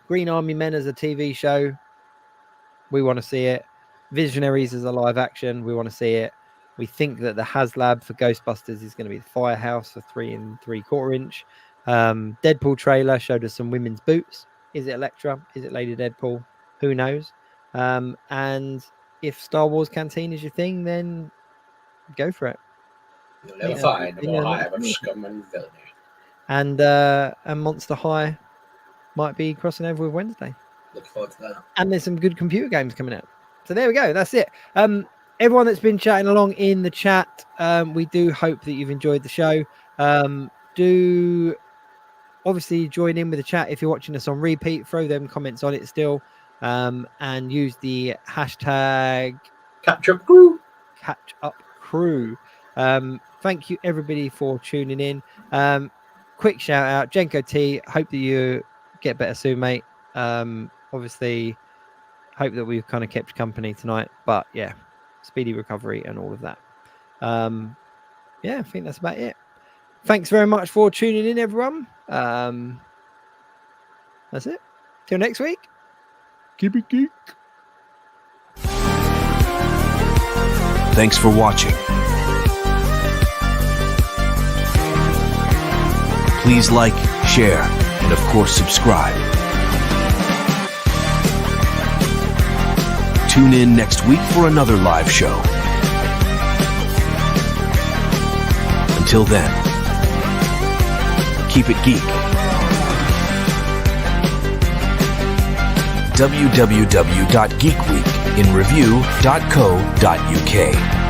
Green Army Men as a TV show, we want to see it. Visionaries as a live action, we want to see it. We think that the HasLab for Ghostbusters is going to be the Firehouse for 3 3/4 inch. Deadpool trailer showed us some women's boots. Is it Elektra? Is it Lady Deadpool? Who knows? And if Star Wars Canteen is your thing, then go for it. You'll never find a more hive of scum and villainy. And Monster High might be crossing over with Wednesday. Look forward to that. And there's some good computer games coming out. So there we go. That's it. Everyone that's been chatting along in the chat, we do hope that you've enjoyed the show. Do obviously join in with the chat if you're watching us on repeat. Throw them comments on it still, and use the hashtag Catch Up Crew. Thank you everybody for tuning in. Quick shout out, Jenko T. Hope that you get better soon, mate. Obviously hope that we've kind of kept company tonight, but yeah, speedy recovery and all of that. I think that's about it. Thanks very much for tuning in, everyone. That's it. Till next week, keep it geek. Thanks for watching. Please like, share, and of course subscribe. Tune in next week for another live show. Until then, keep it geek. www.geekweekinreview.co.uk